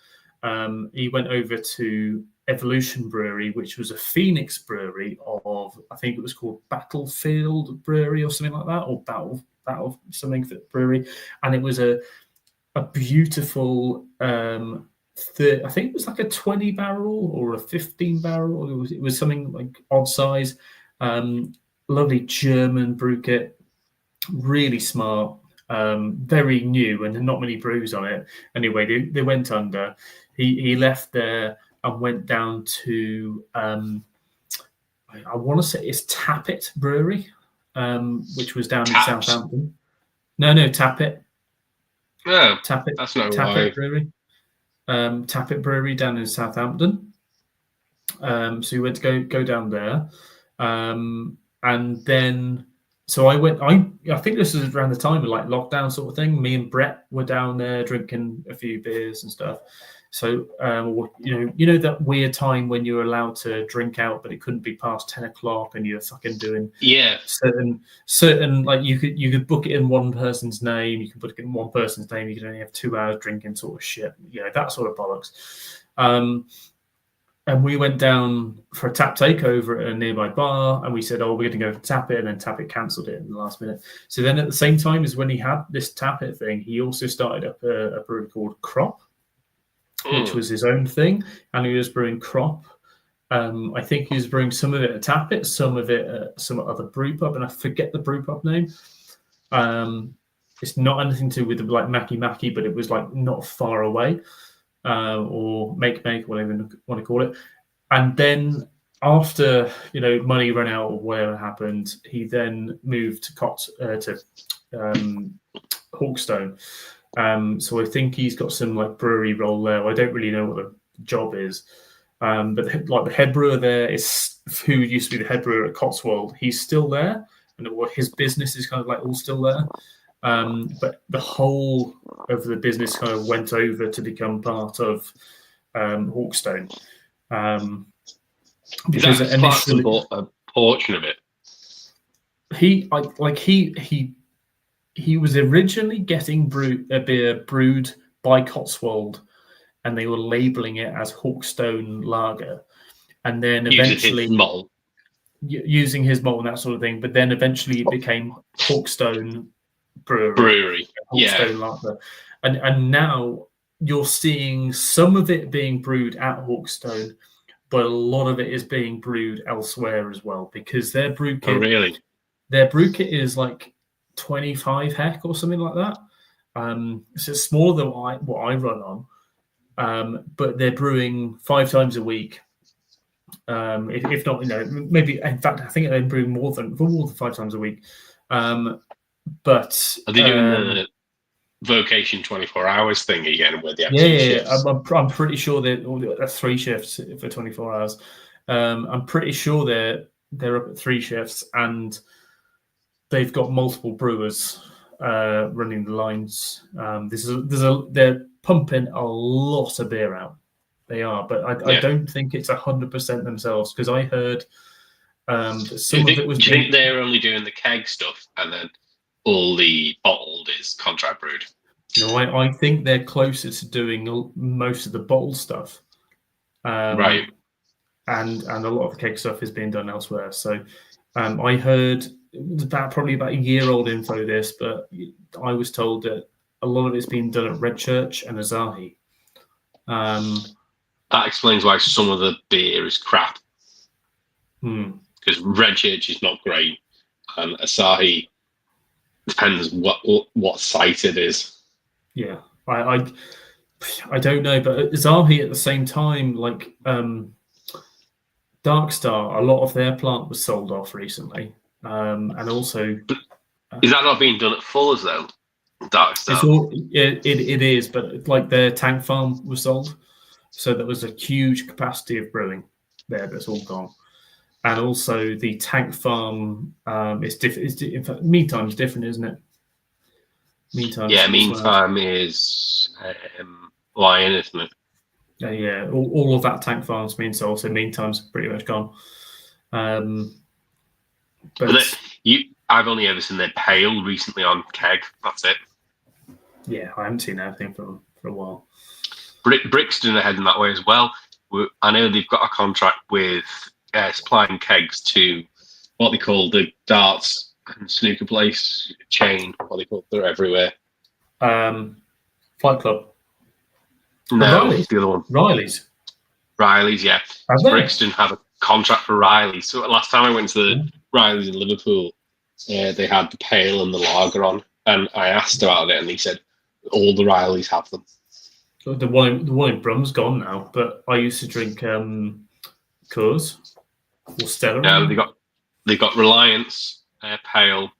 He went over to Evolution Brewery, which was a Phoenix brewery of, I think it was called Battlefield Brewery or something like that, or Battle something brewery. And it was a beautiful, I think it was like a 20 barrel or a 15 barrel. It was something like odd size. Lovely German brew kit. really smart, very new, and not many brews on it. Anyway, they went under. He left there and went down to I want to say it's Tappet Brewery, which was down in Southampton. No, Tappet. Oh, Tappet. that's not Tappet why. Brewery. Tappet Brewery down in Southampton. So we went to go down there, and then so I went. I think this was around the time of like lockdown sort of thing. Me and Brett were down there drinking a few beers and stuff. So you know that weird time when you're allowed to drink out, but it couldn't be past 10 o'clock, and you're fucking doing certain like you could book it in one person's name, you could book it in one person's name, you could only have 2 hours drinking sort of shit, that sort of bollocks. And we went down for a tap takeover at a nearby bar, and we said, "Oh, we're going to go to Tap It," and then Tap It cancelled it in the last minute. So then, at the same time as when he had this Tap It thing, he also started up a brewery called Crop, which was his own thing, and he was brewing Crop. I think he was brewing some of it at Tap It, some of it at some other brew pub, and I forget the brew pub name. It's not anything to do with like Mackie Mackie, but it was like not far away. Or make, whatever you want to call it. And then after, money ran out or whatever happened, he then moved to Hawkstone. So I think he's got some like brewery role there. I don't really know what the job is. But the head brewer there is who used to be the head brewer at Cotswold. He's still there, and his business is kind of like all still there. But the whole of the business kind of went over to become part of Hawkstone. Because initially bought a portion of it. He was originally getting a beer brewed by Cotswold, and they were labeling it as Hawkstone Lager, and then eventually using his malt and that sort of thing. But then eventually it became Hawkstone Brewery. Lager. And now you're seeing some of it being brewed at Hawkstone, but a lot of it is being brewed elsewhere as well, because their brew kit, their brew kit is like 25 hec or something like that. So it's smaller than what I run on, but they're brewing 5 times a week. If not, maybe in fact I think they're brewing more than 5 times a week. But are they doing the vocation 24 hours thing again with the shifts? I'm pretty sure that's 3 shifts for 24 hours. I'm pretty sure they're up at 3 shifts, and they've got multiple brewers running the lines. They're pumping a lot of beer out. They are, but I don't think it's 100% themselves, because I heard that some of it was. Do you think they're only doing the keg stuff, and then all the bottled is contract brewed? I think they're closer to doing most of the bottled stuff. Right. And a lot of the keg stuff is being done elsewhere. So I heard it was probably about a year-old info this, but I was told that a lot of it's being done at Red Church and Asahi. That explains why some of the beer is crap. Because Red Church is not great, and Asahi depends what site it is. Yeah, I don't know, but Asahi at the same time, like Darkstar, a lot of their plant was sold off recently, and also. Is that not being done at Fuller's though? Darkstar. It is, but like their tank farm was sold, so there was a huge capacity of brewing there that's all gone. And also the tank farm is different. In fact, Meantime is different, isn't it? Meantime is Lion, isn't it? Yeah. All of that tank farm's been sold, so Meantime's pretty much gone. But I've only ever seen their pale recently on keg. That's it. Yeah, I haven't seen anything for a while. Brixton are heading that way as well. I know they've got a contract with supplying kegs to what they call the darts and snooker place chain. What they call, they're everywhere. Fight Club. No, it's the other one. Riley's, yeah. Brixton have a contract for Riley. So last time I went to the Riley's in Liverpool, they had the pale and the lager on, and I asked about it, and he said all the Rileys have them. The one in Brum's gone now, but I used to drink Coors or Stella. No, they got Reliance pale,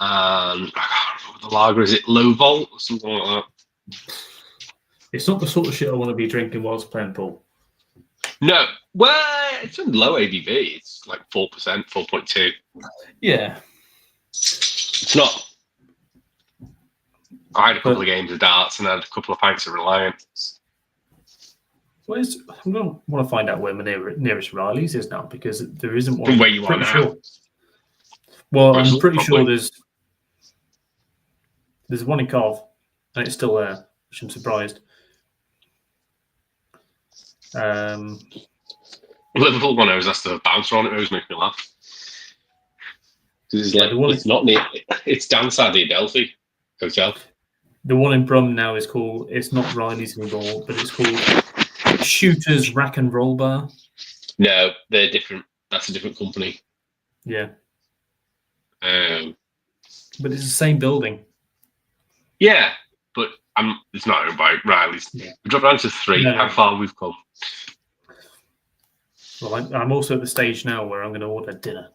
and I can't remember the lager. Is it Low Volt or something like that? It's not the sort of shit I want to be drinking whilst playing pool. No, well, it's a low ABV. It's like 4%, 4.2. Yeah, it's not. I had a couple of games of darts and I had a couple of pints of Reliance. I'm going to want to find out where my nearest Riley's is now, because there isn't one. From where you are now. Sure. Well, I'm pretty sure there's one in Cov, and it's still there, which I'm surprised. Liverpool one I was asked to have a bouncer on it. It always makes me laugh. It's like it's not near. It's downside the Adelphi Hotel. The one in Brum now is called. It's not Riley's anymore, but it's called Shooter's Rack and Roll Bar. No, they're different. That's a different company. Yeah. But it's the same building. Yeah, but it's not owned by Riley's. Yeah. We dropped down to 3. No. How far we've come. Well, I'm also at the stage now where I'm going to order dinner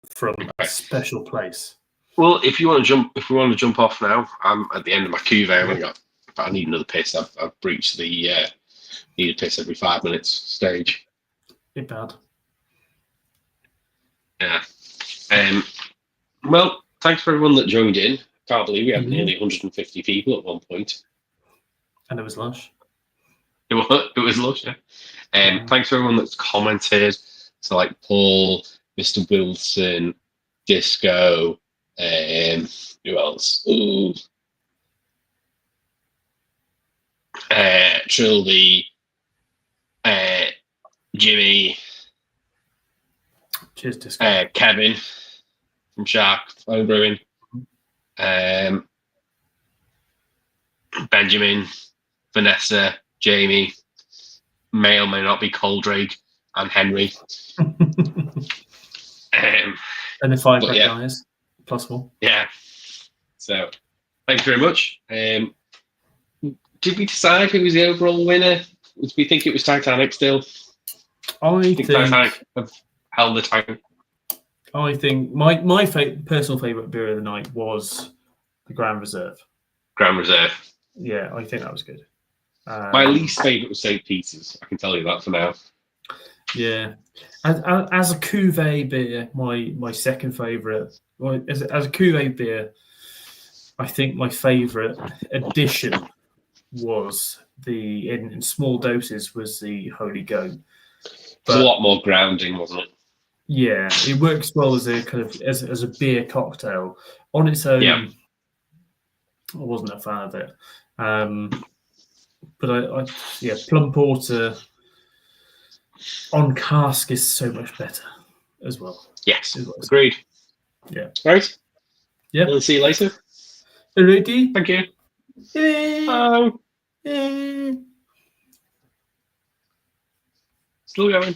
from a special place. Well, if we want to jump off now, I'm at the end of my cuvee. I need another piss. I've breached the need a piss every 5 minutes stage. Bit bad. Yeah. Well, thanks for everyone that joined in. Can't believe we had nearly 150 people at one point. And it was lush. It was lush, yeah. Thanks for everyone that's commented. So like Paul, Mr. Wilson, Disco, who else? Ooh. Trilby, Jimmy. Cheers, Disco. Kevin from Shark Home Brewing. Benjamin, Vanessa, Jamie, may or may not be Coldrake, and Henry. And the 5 guys, +1. Yeah. So, thanks very much. Did we decide who was the overall winner? Did we think it was Titanic still? I think Titanic have held the title. I think my personal favourite beer of the night was the Grand Reserve. Grand Reserve. Yeah, I think that was good. My least favourite was St. Peter's. I can tell you that for now. Yeah. As a cuvee beer, my second favourite, as a cuvee beer, I think my favourite addition was in small doses was the Holy Goat. But, it's a lot more grounding, wasn't it? Yeah, it works well as a kind of as a beer cocktail on its own. Yeah. I wasn't a fan of it, but plum porter on cask is so much better as well. Yes, agreed. Yeah. Right. Yeah. We'll see you later. Alrighty. Thank you. Bye. Still going.